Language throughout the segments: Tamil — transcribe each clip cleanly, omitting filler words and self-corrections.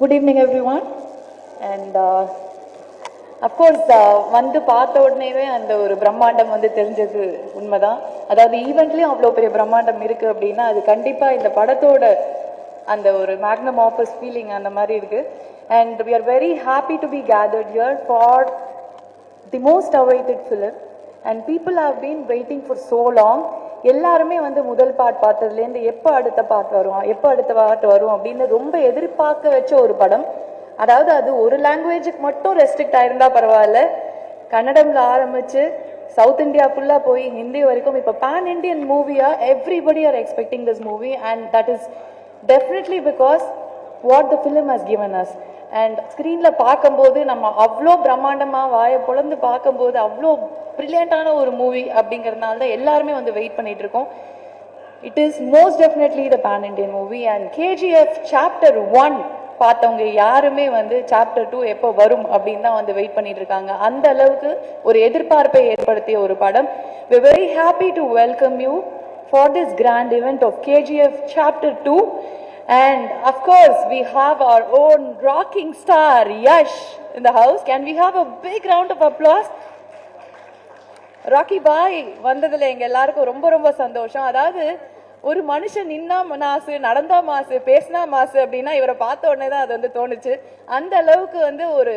Good evening, everyone. And of course, வந்து பார்த்த உடனேவே அந்த ஒரு பிரம்மாண்டம் வந்து தெரிஞ்சது உண்மைதான். அதாவது ஈவெண்ட்லயும் அவ்வளோ பெரிய பிரம்மாண்டம் இருக்கு அப்படின்னா அது கண்டிப்பா இந்த படத்தோட அந்த ஒரு மேக்னம் ஆப்பஸ் ஃபீலிங் அந்த மாதிரி இருக்கு. And we are very happy to be gathered here for the most awaited film. And people have been waiting for so long. எல்லாருமே வந்து முதல் பாட் பார்த்ததுலேருந்து எப்போ அடுத்த பாட் வரும் அப்படின்னு ரொம்ப எதிர்பார்க்க வச்ச ஒரு படம். அதாவது அது ஒரு லாங்குவேஜுக்கு மட்டும் ரெஸ்ட்ரிக்ட் ஆயிருந்தா பரவாயில்ல, கன்னடம்ல ஆரம்பிச்சு சவுத் இந்தியா ஃபுல்லா போய் ஹிந்தி வரைக்கும் இப்போ பேன் இண்டியன் மூவியா everybody are expecting this movie. And that is definitely because what the film has given us. And ஸ்க்ரீன்ல பார்க்கும்போது நம்ம அவ்வளோ பிரம்மாண்டமா வாயை பொழந்து பார்க்கும்போது அவ்வளோ பிரில்லியண்டான ஒரு மூவி அப்படிங்கிறதுனால தான் எல்லாருமே வந்து வெயிட் பண்ணிட்டு இருக்கோம். It is most definitely the pan Indian movie. And KGF chapter 1 பார்த்தவங்க யாருமே வந்து சாப்டர் 2 எப்போ வரும் அப்படின்னு தான் வந்து வெயிட் பண்ணிட்டு இருக்காங்க. அந்த அளவுக்கு ஒரு எதிர்பார்ப்பை ஏற்படுத்திய ஒரு படம். We are very happy to welcome you for this grand event of KGF chapter 2. And of course we have our own rocking star Yash in the house. Can we have a big round of applause? Rakhi பாய் வந்ததுல எங்க எல்லாருக்கும் ரொம்ப ரொம்ப சந்தோஷம். அதாவது ஒரு மனுஷன் நின்னா மாசு, நடந்தா மாசு, பேசினா மாசு அப்படின்னா இவரை பார்த்த உடனே தான் அது வந்து தோணுச்சு. அந்த அளவுக்கு வந்து ஒரு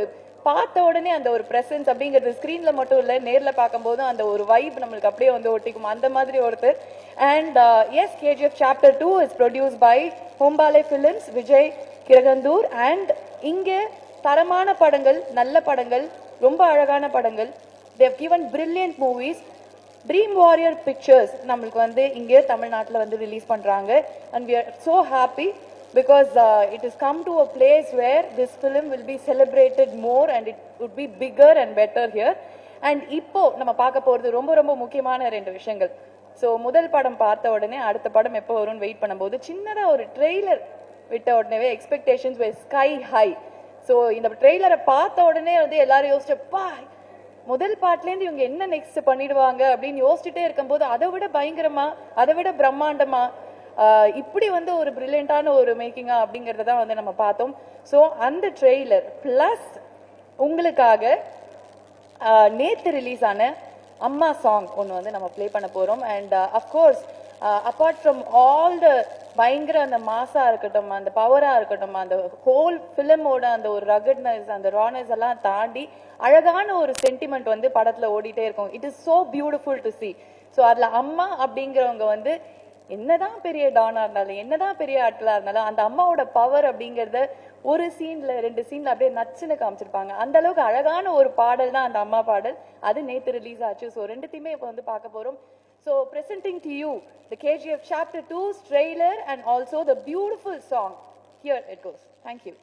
பார்த்த உடனே அந்த ஒரு பிரசன்ஸ் அப்படிங்கிறது ஸ்கிரீன்ல மட்டும் இல்ல, நேர்ல பார்க்கும் போதும் அந்த ஒரு வைப் நம்மளுக்கு அப்படியே வந்து ஒட்டிக்கும். அந்த மாதிரி ஒருத்தர். And yes, KGF chapter 2 is produced by Hombale Films, Vijay Kiragandur. And இங்கே தரமான படங்கள், நல்ல படங்கள், ரொம்ப அழகான படங்கள், they have given brilliant movies. Dream Warrior Pictures நம்மளுக்கு வந்து இங்கே தமிழ்நாட்டில் வந்து ரிலீஸ் பண்றாங்க. And we are so happy because it has come to a place where this film will be celebrated more and it would be bigger and better here. And இப்போ நம்ம பார்க்க போறது ரொம்ப ரொம்ப முக்கியமான 2 விஷயங்கள். ஸோ முதல் படம் பார்த்த உடனே அடுத்த படம் எப்போ வரும்னு வெயிட் பண்ணும்போது சின்னதா ஒரு ட்ரெய்லர் விட்ட உடனே expectations were sky high. So இந்த ட்ரெய்லரை பார்த்த உடனே வந்து எல்லாரும் யோசிச்சப்பா முதல் பாட்டுலேருந்து இவங்க என்ன நெக்ஸ்ட் பண்ணிடுவாங்க அப்படின்னு யோசிச்சுட்டே இருக்கும்போது அதை விட பயங்கரமா, அதை விட பிரம்மாண்டமா, இப்படி வந்து ஒரு பிரில்லியண்டான ஒரு மேக்கிங்கா அப்படிங்கறத வந்து நம்ம பார்த்தோம். ஸோ அந்த ட்ரெய்லர் பிளஸ் உங்களுக்காக நேத்து ரிலீஸ் ஆன அம்மா சாங் ஒன்று வந்து நம்ம பிளே பண்ண போறோம். And of course apart from all the பயங்கர அந்த மாசா இருக்கட்டும், அந்த பவரா இருக்கட்டும், அந்த ஹோல் பிலிமோட அந்த ஒரு ரகட்னஸ், அந்த ரானஸ் எல்லாம் தாண்டி அழகான ஒரு சென்டிமெண்ட் வந்து படத்துல ஓடிட்டே இருக்கும். It is so beautiful to C. So அதுல அம்மா அப்படிங்கிறவங்க வந்து என்னதான் பெரிய டானா இருந்தாலும், என்னதான் பெரிய ஆட்களா இருந்தாலும், அந்த அம்மாவோட பவர் அப்படிங்கறத ஒரு சீன்ல 2 சீன்ல அப்படியே நச்சுன்னு காமிச்சிருப்பாங்க. அந்த அளவுக்கு அழகான ஒரு பாடல் தான் அந்த அம்மா பாடல். அது நேத்து ரிலீஸ் ஆச்சு. ஸோ ரெண்டுத்தையுமே இப்போ வந்து பார்க்க போறோம். So presenting to you the KGF chapter 2's trailer and also the beautiful song. Here it goes. Thank you.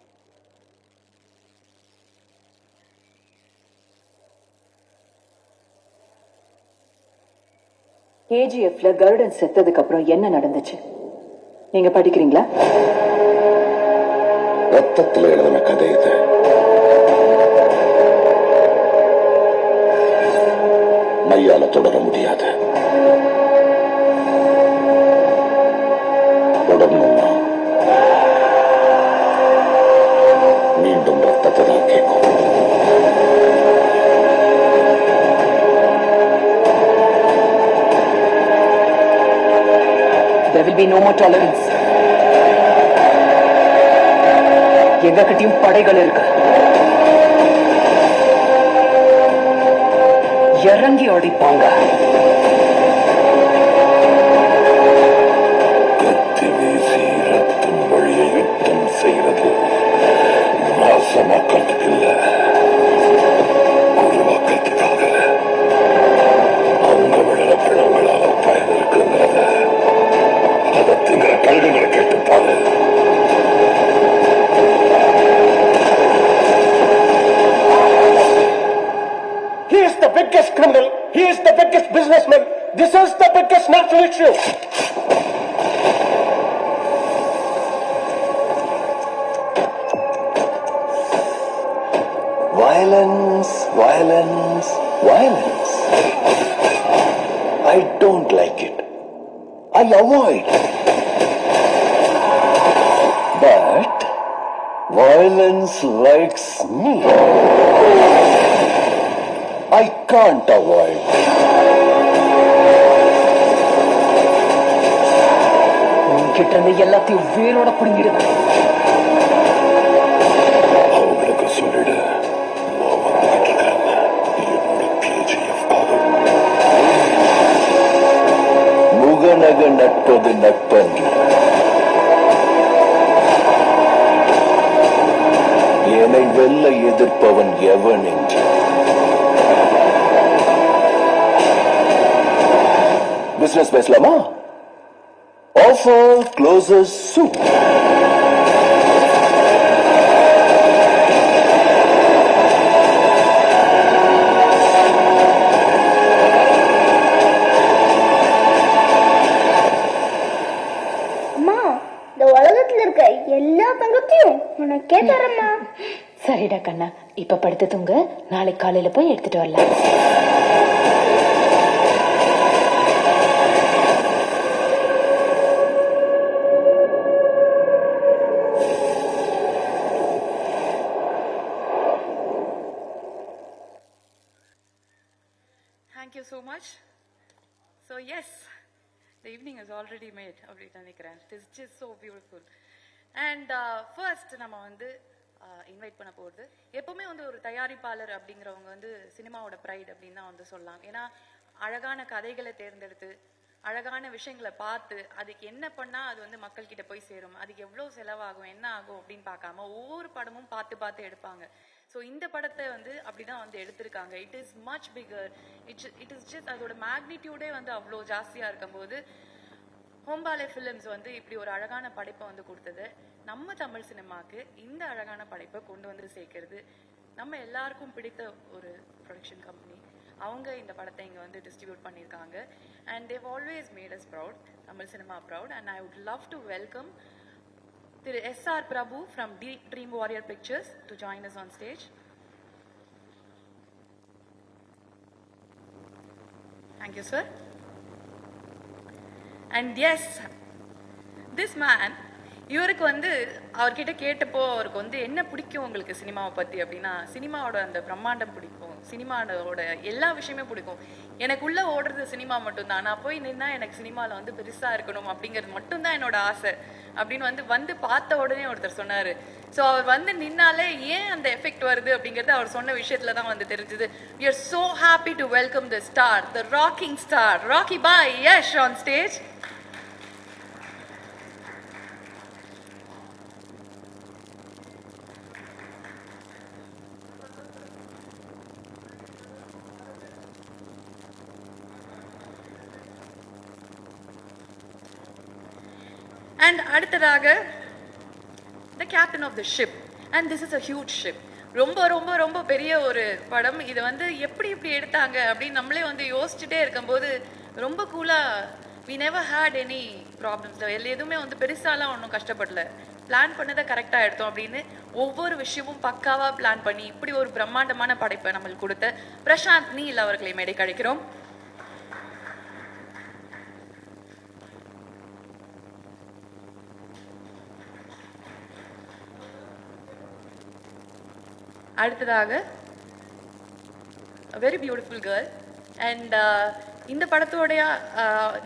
KGFல கருடன் செத்ததுக்கு அப்புறம் என்ன நடந்துச்சு நீங்க படிக்கிறீங்களா? ரத்தத்துல எழுதின கதை இது. மையால தொடர முடியாது. தொடரணும்னா மீண்டும் ரத்தத்தை தான் கேட்கும். There will be no more tolerance. எங்ககிட்டயும் படைகள் இருக்கு. இறங்கி அடிப்பாங்க. கத்தி வீசி ரத்தம் வழிய யுத்தம் செய்யறது நாசமாக்கிறதுக்கு இல்ல, உருவாக்கிறதுக்காக. அவங்க விடுற பழங்களால பயன் இருக்குங்கிறத அதை திங்கிற கழுகுகளை கேட்டுப்பாரு. He is the biggest criminal. He is the biggest businessman. This is the biggest national issue. Violence, violence, violence. I don't like it. I avoid. But Violence likes me. I can't avoid. உன்கிட்ட இருந்து எல்லாத்தையும் வேரோட புடுங்கிடுவேன். அவங்களுக்கு சொல்லிடு, நான் வந்துகிட்டு இருக்கேன். என்னோட KGF முகநக நட்பது நட்பன்று. என்னை வெல்ல எதிர்ப்பவன் எவன் என்று. பிசினஸ் பேசலாமா? Offer closes soon. அம்மா, இந்த உலகத்துல இருக்க எல்லா தங்கத்தையும் உனக்கே தரேம்மா. சரிடா கண்ணா, இப்ப படுத்து தூங்க. நாளைக்கு காலையில போய் எடுத்துட்டு வரலாம். Thank you so much. So yes, the evening is already made. It is just so beautiful. And first நம்ம வந்து இன்வைட் பண்ண போகிறது, எப்பவுமே வந்து ஒரு தயாரிப்பாளர் அப்படிங்கிறவங்க வந்து சினிமாவோட ப்ரைட் அப்படின்னு தான் வந்து சொல்லலாம். ஏன்னா அழகான கதைகளை தேர்ந்தெடுத்து அழகான விஷயங்களை பார்த்து அதுக்கு என்ன பண்ணால் அது வந்து மக்கள்கிட்ட போய் சேரும், அதுக்கு எவ்வளோ செலவாகும், என்ன ஆகும் அப்படின்னு பார்க்காம ஒவ்வொரு படமும் பார்த்து பார்த்து எடுப்பாங்க. ஸோ இந்த படத்தை வந்து அப்படிதான் வந்து எடுத்திருக்காங்க. It is much figure. It is just அதோட மேக்னிடியூடே வந்து அவ்வளோ ஜாஸ்தியாக இருக்கும்போது ஹோம்பாலே ஃபிலிம்ஸ் வந்து இப்படி ஒரு அழகான படைப்பை வந்து கொடுத்தது. நம்ம தமிழ் சினிமாவுக்கு இந்த அழகான படைப்பை கொண்டு வந்து சேர்க்கறது நம்ம எல்லாருக்கும் பிடித்த ஒரு ப்ரொடக்ஷன் கம்பெனி. அவங்க இந்த படத்தை இங்கே வந்து டிஸ்ட்ரிபியூட் பண்ணியிருக்காங்க. And they've always made us proud, Tamil cinema proud. And I would love to welcome Thiru S.R. Prabhu from Dream Warrior Pictures to join us on stage. Thank you, sir. And yes, this man, இவருக்கு வந்து அவர்கிட்ட கேட்டப்போ அவருக்கு வந்து என்ன பிடிக்கும் உங்களுக்கு சினிமாவை பற்றி அப்படின்னா, சினிமாவோட அந்த பிரம்மாண்டம் பிடிக்கும், சினிமாவோட எல்லா விஷயமே பிடிக்கும். எனக்குள்ளே ஓடுறது சினிமா மட்டும்தான், நான் போய் நின்னா எனக்கு சினிமாவில் வந்து பெருசாக இருக்கணும் அப்படிங்கிறது மட்டும்தான் என்னோட ஆசை அப்படின்னு வந்து பார்த்த உடனே ஒருத்தர் சொன்னார். ஸோ அவர் வந்து நின்னாலே ஏன் அந்த எஃபெக்ட் வருது அப்படிங்கிறது அவர் சொன்ன விஷயத்தில் தான் வந்து தெரிஞ்சுது. We are so happy to welcome the star, the rocking star, Rocky Bhai Yash on stage. And அடுத்ததாக the captain of the ship, and this is a huge ship. ரொம்ப ரொம்ப ரொம்ப பெரிய ஒரு படம். இது வந்து எப்படி எடுத்தாங்க அப்படின்னு நம்மளே வந்து யோசிச்சுட்டே இருக்கும்போது ரொம்ப கூலாக we never had any problems. எதுவுமே வந்து பெருசாலாம் ஒன்றும் கஷ்டப்படல, பிளான் பண்ணதை கரெக்டாக எடுத்தோம் அப்படின்னு ஒவ்வொரு விஷயமும் பக்காவாக பிளான் பண்ணி இப்படி ஒரு பிரம்மாண்டமான படைப்பை நம்மளுக்கு கொடுத்த பிரசாந்த் நீல் அவர்களை மேடை கழிக்கிறோம். அடுத்ததாக a very beautiful girl, and இந்த படத்தோடைய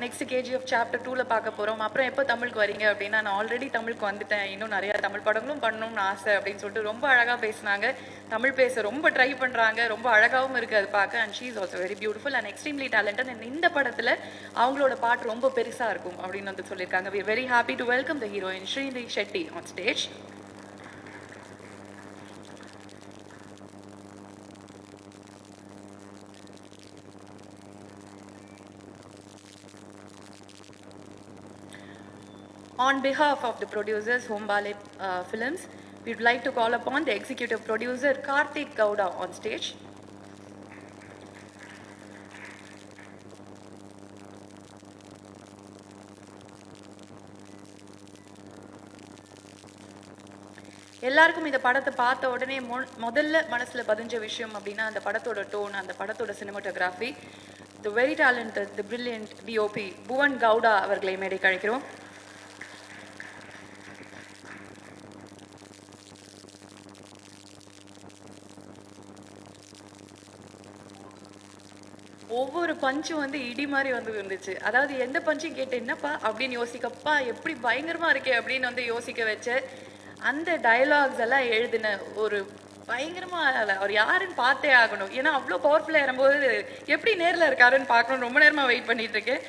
நெக்ஸ்ட் KGF சாப்டர் 2ல பார்க்க போகிறோம். அப்புறம் எப்போ தமிழுக்கு வரீங்க அப்படின்னா, நான் ஆல்ரெடி தமிழுக்கு வந்துட்டேன், இன்னும் நிறையா தமிழ் படங்களும் பண்ணணும்னு ஆசை அப்படின்னு சொல்லிட்டு ரொம்ப அழகாக பேசினாங்க. தமிழ் பேச ரொம்ப ட்ரை பண்ணுறாங்க, ரொம்ப அழகாகவும் இருக்குது அது பார்க்க. And she is also very beautiful and extremely talented. And இந்த படத்தில் அவங்களோட பாட்டு ரொம்ப பெருசாக இருக்கும் அப்படின்னு வந்து சொல்லியிருக்காங்க. we are very happy to welcome the heroine Shreendi Shetty on stage. On behalf of the producers, Hombale Films, we would like to call upon the executive producer, Karthik Gowda, on stage. எல்லாருக்கும் இந்த படத்தை பார்த்த உடனே முதல்ல மனசுல பதிஞ்ச விஷயம் அப்படின்னா அந்த படத்தோட டோன், அந்த படத்தோட cinematography. The very talented, the brilliant DOP Bhuvan Gowda அவர்களை மேடை கழிக்கிறோம். ஒவ்வொரு பஞ்சும் வந்து இடி மாதிரி வந்து இருந்துச்சு. அதாவது எந்த பஞ்சும் கேட்டு என்னப்பா அப்படின்னு யோசிக்கப்பா எப்படி பயங்கரமா இருக்கே அப்படின்னு வந்து யோசிக்க வச்ச அந்த டயலாக்ஸ் எல்லாம் எழுதின ஒரு பயங்கரமா அவர் யாருன்னு பார்த்தே ஆகணும். ஏன்னா அவ்வளோ பவர்ஃபுல்லாக இருக்கும்போது எப்படி நேரில் இருக்காருன்னு பார்க்கணும். ரொம்ப நேரமா வெயிட் பண்ணிட்டு இருக்கேன்.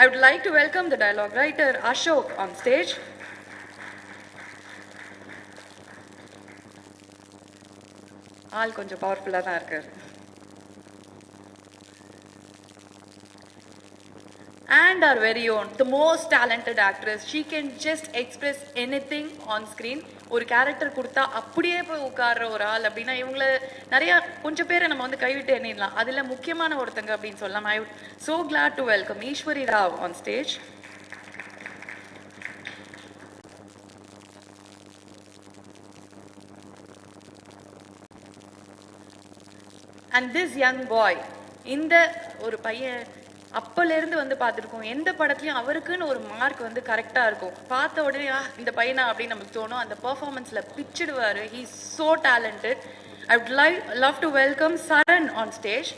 I would like to welcome the dialogue writer Ashok on stage. ஆள் கொஞ்சம் பவர்ஃபுல்லாக தான் இருக்காரு. And our very own, the most talented actress. She can just express anything on screen. ஒரு கேரக்டர் கொடுத்தா அப்படியே போய் உட்கார்ற ஒரு ஆள் அப்படின்னா இவங்களை நிறைய கொஞ்சம் பேரை நம்ம வந்து கைவிட்டு எண்ணிடலாம். அதுல முக்கியமான ஒருத்தங்க அப்படின்னு சொல்லலாம். I would so glad to welcome Ishwari Rao on stage. And this young boy, இந்த ஒரு பையன் அப்பலேருந்து வந்து பார்த்துருக்கோம். எந்த படத்துலையும் அவருக்குன்னு ஒரு மார்க் வந்து கரெக்டாக இருக்கும். பார்த்த உடனே இந்த பையனா அப்படின்னு நமக்கு தோணும். அந்த பெர்ஃபார்மன்ஸில் பிச்சிடுவார். He is so talented. I would love to welcome Charan on stage.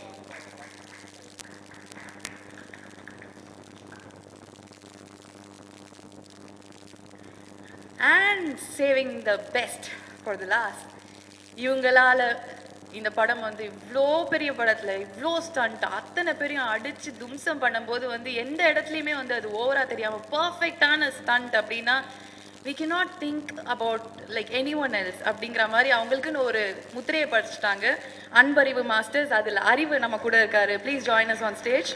And saving the best for the last. இவங்களால இந்த படம் வந்து இவ்வளோ பெரிய படத்துல இவ்வளோ ஸ்டண்ட் அத்தனை பேரையும் அடிச்சு தும்சம் பண்ணும்போது வந்து எந்த இடத்துலையுமே வந்து அது ஓவரா தெரியாம பர்ஃபெக்டான ஸ்டண்ட் அப்படின்னா we cannot think about like anyone else அப்படிங்கிற மாதிரி அவங்களுக்குன்னு ஒரு முத்திரையை படிச்சுட்டாங்க. அன்பறிவு மாஸ்டர்ஸ், அதுல அறிவு நம்ம கூட இருக்காரு. Please join us on stage.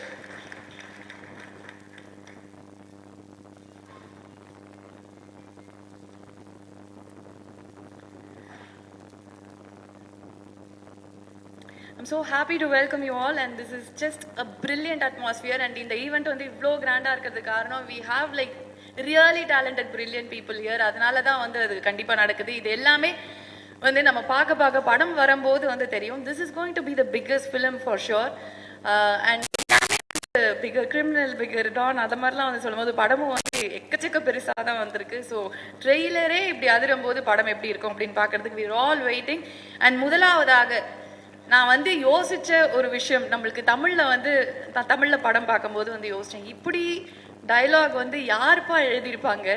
I'm so happy to welcome you all, and this is just a brilliant atmosphere. And in the event வந்து இவ்வளோ கிராண்டாக இருக்கிறது காரணம் we have like really talented brilliant people here. அதனால தான் வந்து அது கண்டிப்பாக நடக்குது. இது எல்லாமே வந்து நம்ம பார்க்க படம் வரும்போது வந்து தெரியும். This is going to be the biggest film for sure. And bigger criminal, bigger don அது மாதிரிலாம் வந்து சொல்லும்போது படமும் வந்து எக்கச்சக்க பெருசாக தான் வந்திருக்கு. ஸோ ட்ரெய்லரே இப்படி அதிரும் போது படம் எப்படி இருக்கும் அப்படின்னு பார்க்கறதுக்கு we are all waiting. And முதலாவதாக நான் வந்து யோசிச்ச ஒரு விஷயம், நம்மளுக்கு தமிழ்ல வந்து தமிழ்ல படம் பார்க்கும்போது வந்து யோசிச்சேன், இப்படி டயலாக் வந்து யாருப்பா எழுதியிருப்பாங்க?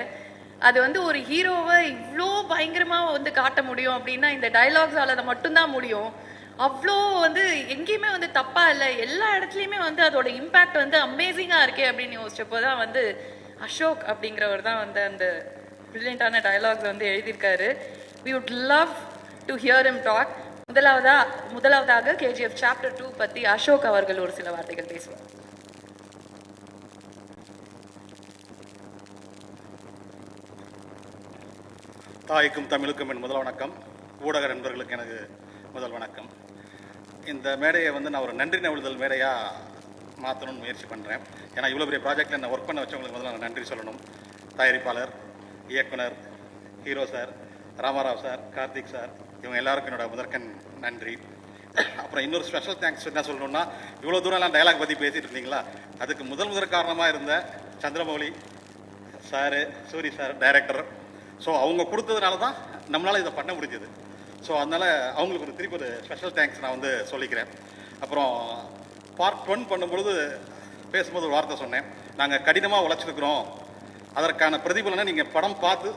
அது வந்து ஒரு ஹீரோவை இவ்வளோ பயங்கரமா வந்து காட்ட முடியும் அப்படின்னா இந்த டயலாக்ஸால அதை மட்டும்தான் முடியும். அவ்வளோ வந்து எங்கேயுமே வந்து தப்பா இல்லை, எல்லா இடத்துலையுமே வந்து அதோட இம்பேக்ட் வந்து அமேசிங்கா இருக்கே அப்படின்னு யோசிச்சப்போ தான் வந்து அசோக் அப்படிங்கிறவர் தான் வந்து அந்த பிரில்லியண்டான டயலாக்ஸ் வந்து எழுதியிருக்காரு. we would love to hear him talk. முதலாவதாக KGF Chapter 2 பத்தி அசோக் அவர்கள் ஒரு சில வார்த்தைகள் பேசுவார். தாய்க்கும் தமிழுக்கும் என் முதல் வணக்கம். ஊடக நண்பர்களுக்கு எனக்கு முதல் வணக்கம். இந்த மேடையை வந்து நான் ஒரு நன்றி நவிழுதல் மேடையாக மாற்றணும்னு முயற்சி பண்ணுறேன். ஏன்னா இவ்வளோ பெரிய ப்ராஜெக்டில் என்ன ஒர்க் பண்ண வச்சவங்களுக்கு முதல்ல நான் நன்றி சொல்லணும். தயாரிப்பாளர், இயக்குனர், hero sir, Ramarao sir, Karthik sir, இவங்க எல்லாருக்கும் என்னோட முதற்கண் நன்றி. அப்புறம் இன்னொரு ஸ்பெஷல் தேங்க்ஸ் என்ன சொல்லணும்னா, இவ்வளோ தூரம்லாம் டயலாக் பற்றி பேசிட்டு இருந்தீங்களா, அதுக்கு முதல் காரணமாக இருந்த Chandramouli sir, Suri sir director. So அவங்க கொடுத்ததுனால தான் நம்மளால் இதை பண்ண முடிஞ்சது. ஸோ அதனால் அவங்களுக்கு ஒரு திருப்பி ஒரு ஸ்பெஷல் தேங்க்ஸ் நான் வந்து சொல்லிக்கிறேன். அப்புறம் பார்ட் 1 பண்ணும்பொழுது பேசும்போது ஒரு வார்த்தை சொன்னேன், நாங்கள் கடினமாக உழைச்சிருக்கிறோம், அதற்கான பிரதிபலனை நீங்கள் படம் பார்த்து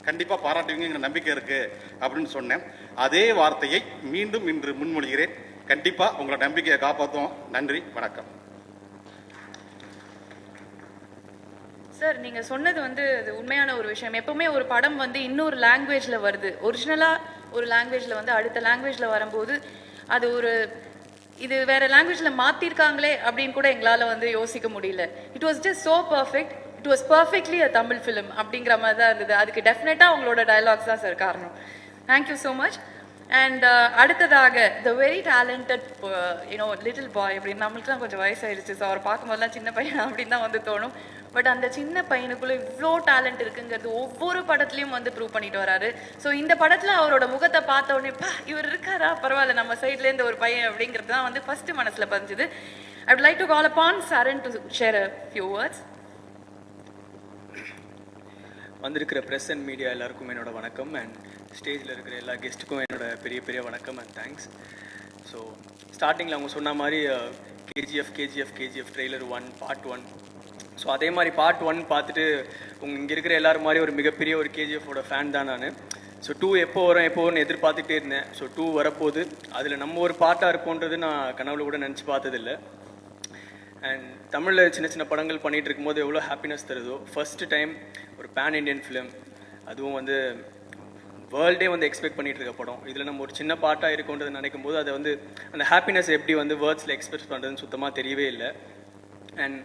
கண்டிப்பாக பாராட்டுவீங்கிற நம்பிக்கை இருக்குது அப்படின்னு சொன்னேன். அதே வார்த்தையை மீண்டும் இன்று முன்மொழிகிறேன். கண்டிப்பாக உங்களோட நம்பிக்கையை காப்பாற்றுவோம். நன்றி, வணக்கம். சார், நீங்க சொன்னது வந்து அது உண்மையான ஒரு விஷயம். எப்பவுமே ஒரு படம் வந்து இன்னொரு லாங்குவேஜ்ல வருது, ஒரிஜினலா ஒரு லாங்குவேஜ்ல வந்து அடுத்த லாங்குவேஜ்ல வரும்போது அது ஒரு இது வேற லாங்குவேஜ்ல மாத்திருக்காங்களே அப்படின்னு கூட எங்களால வந்து யோசிக்க முடியல. It was just so perfect. It was perfectly a Tamil film அப்படிங்கிற மாதிரி தான் இருந்தது. அதுக்கு டெஃபினட்டா உங்களோட டயலாக்ஸ் தான் சார் காரணம். Thank you so much. அண்ட் அடுத்ததாக the very talented little boy அப்படின்னு, நம்மளுக்குலாம் கொஞ்சம் வயசாயிடுச்சு, ஸோ அவர் பார்க்கும்போதெல்லாம் சின்ன பையன் அப்படின்னு தான் வந்து தோணும். பட் அந்த சின்ன பையனுக்குள்ள இவ்வளோ டேலண்ட் இருக்குங்கிறது ஒவ்வொரு படத்துலையும் வந்து ப்ரூவ் பண்ணிட்டு வராரு. ஸோ இந்த படத்துல அவரோட முகத்தை பார்த்த உடனே இவர் இருக்காரா, பரவாயில்ல நம்ம சைட்லேருந்து ஒரு பையன் அப்படிங்கிறது தான் வந்து ஃபர்ஸ்ட் மனசுல பதிஞ்சுது. I would like to call upon Charan to share a few words. வந்திருக்கிற ப்ரெஸ் அண்ட் மீடியா எல்லாருக்கும் என்னோட வணக்கம். அண்ட் ஸ்டேஜில் இருக்கிற எல்லா கெஸ்ட்டுக்கும் என்னோட பெரிய பெரிய வணக்கம் அண்ட் தேங்க்ஸ். ஸோ ஸ்டார்டிங்கில் அவங்க சொன்ன மாதிரி கேஜிஎஃப் ட்ரெய்லர் 1 பார்ட் 1. ஸோ அதே மாதிரி பார்ட் 1 பார்த்துட்டு இங்கே இருக்கிற எல்லாரும் மாதிரி ஒரு மிகப்பெரிய ஒரு கேஜிஎஃபோட ஃபேன் தான் நான். ஸோ 2 எப்போ வரும்னு எதிர்பார்த்துட்டே இருந்தேன். ஸோ 2 வரப்போகுது. அதில் நம்ம ஒரு பார்ட்டாக இருப்போன்றது நான் கனவுல கூட நினச்சி பார்த்ததில்லை. அண்ட் தமிழில் சின்ன சின்ன படங்கள் பண்ணிகிட்டு இருக்கும்போது எவ்வளோ ஹாப்பினஸ் தருதோ, ஃபஸ்ட்டு டைம் ஒரு பேன் இண்டியன் ஃபிலிம், அதுவும் வந்து வேர்ல்டே வந்து எக்ஸ்பெக்ட் பண்ணிகிட்டு இருக்க படம், இதில் நம்ம ஒரு சின்ன பார்ட்டாக இருக்குன்றது நினைக்கும் போது அதை வந்து அந்த ஹாப்பினஸ் எப்படி வந்து வேர்ட்ஸில் எக்ஸ்பிரஸ் பண்ணுறதுன்னு சுத்தமாக தெரியவே இல்லை. அண்ட்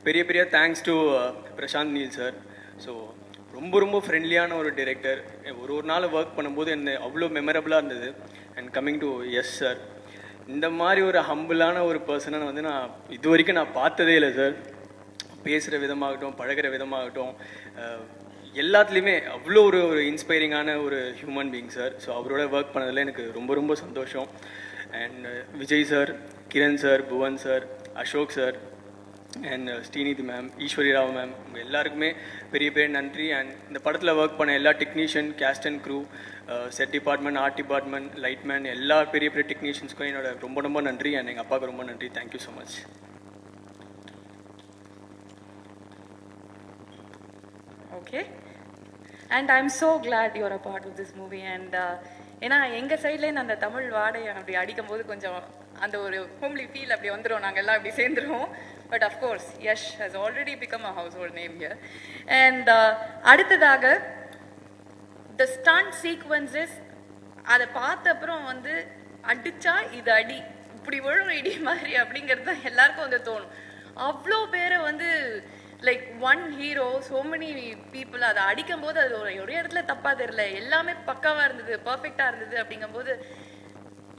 பெரிய பெரிய thanks to Prashanth Neel sir. So ரொம்ப ஃப்ரெண்ட்லியான ஒரு டைரக்டர். ஒரு நாள் ஒர்க் பண்ணும்போது என்ன அவ்வளோ மெமரபுளாக இருந்தது. And coming to yes sir, இந்த மாதிரி ஒரு ஹம்பிளான ஒரு பர்சனை வந்து நான் இது வரைக்கும் நான் பார்த்ததே இல்லை சார். பேசுகிற விதமாகட்டும், பழகிற விதமாகட்டும், எல்லாத்துலேயுமே அவ்வளோ ஒரு இன்ஸ்பைரிங்கான ஒரு ஹியூமன் பீயிங் சார். ஸோ அவரோட ஒர்க் பண்ணதில் எனக்கு ரொம்ப சந்தோஷம். And Vijay sir, Kiran sir, Bhuvan sir, Ashok sir, and Srinidhi ma'am, Eshwari Rao ma'am, உங்கள் எல்லாருக்குமே பெரிய நன்றி. அண்ட் இந்த படத்தில் ஒர்க் பண்ண எல்லா technician, cast and crew, set department, art department, lightman, எல்லா பெரிய டெக்னீஷியன்ஸ்க்கும் என்னோட ரொம்ப நன்றி. அண்ட் எங்கள் அப்பாவுக்கு ரொம்ப நன்றி. Thank you so much. Okay, and I'm so glad you're a part of this movie. And ஏன்னா எங்கள் சைட்லேருந்து அந்த தமிழ் வாடகை அப்படி அடிக்கும்போது கொஞ்சம் அந்த ஒரு ஹோம்லி ஃபீல் அப்படி வந்துடும், நாங்கள் எல்லாம் அப்படி சேர்ந்துருவோம். But of course Yash has already become a household name here. And அடுத்ததாக த ஸ்டண்ட் சீக்வன்சஸ், அதை பார்த்த அப்புறம் வந்து அடிச்சா இது அடி, இப்படி விழும் இடி மாதிரி அப்படிங்கிறது தான் எல்லாருக்கும் வந்து தோணும். அவ்வளோ பேரை வந்து like one hero, so many people அதை அடிக்கும் போது அது ஒரு இடத்துல தப்பாக தெரியல, எல்லாமே பக்காவாக இருந்தது, பர்ஃபெக்டாக இருந்தது. அப்படிங்கும்போது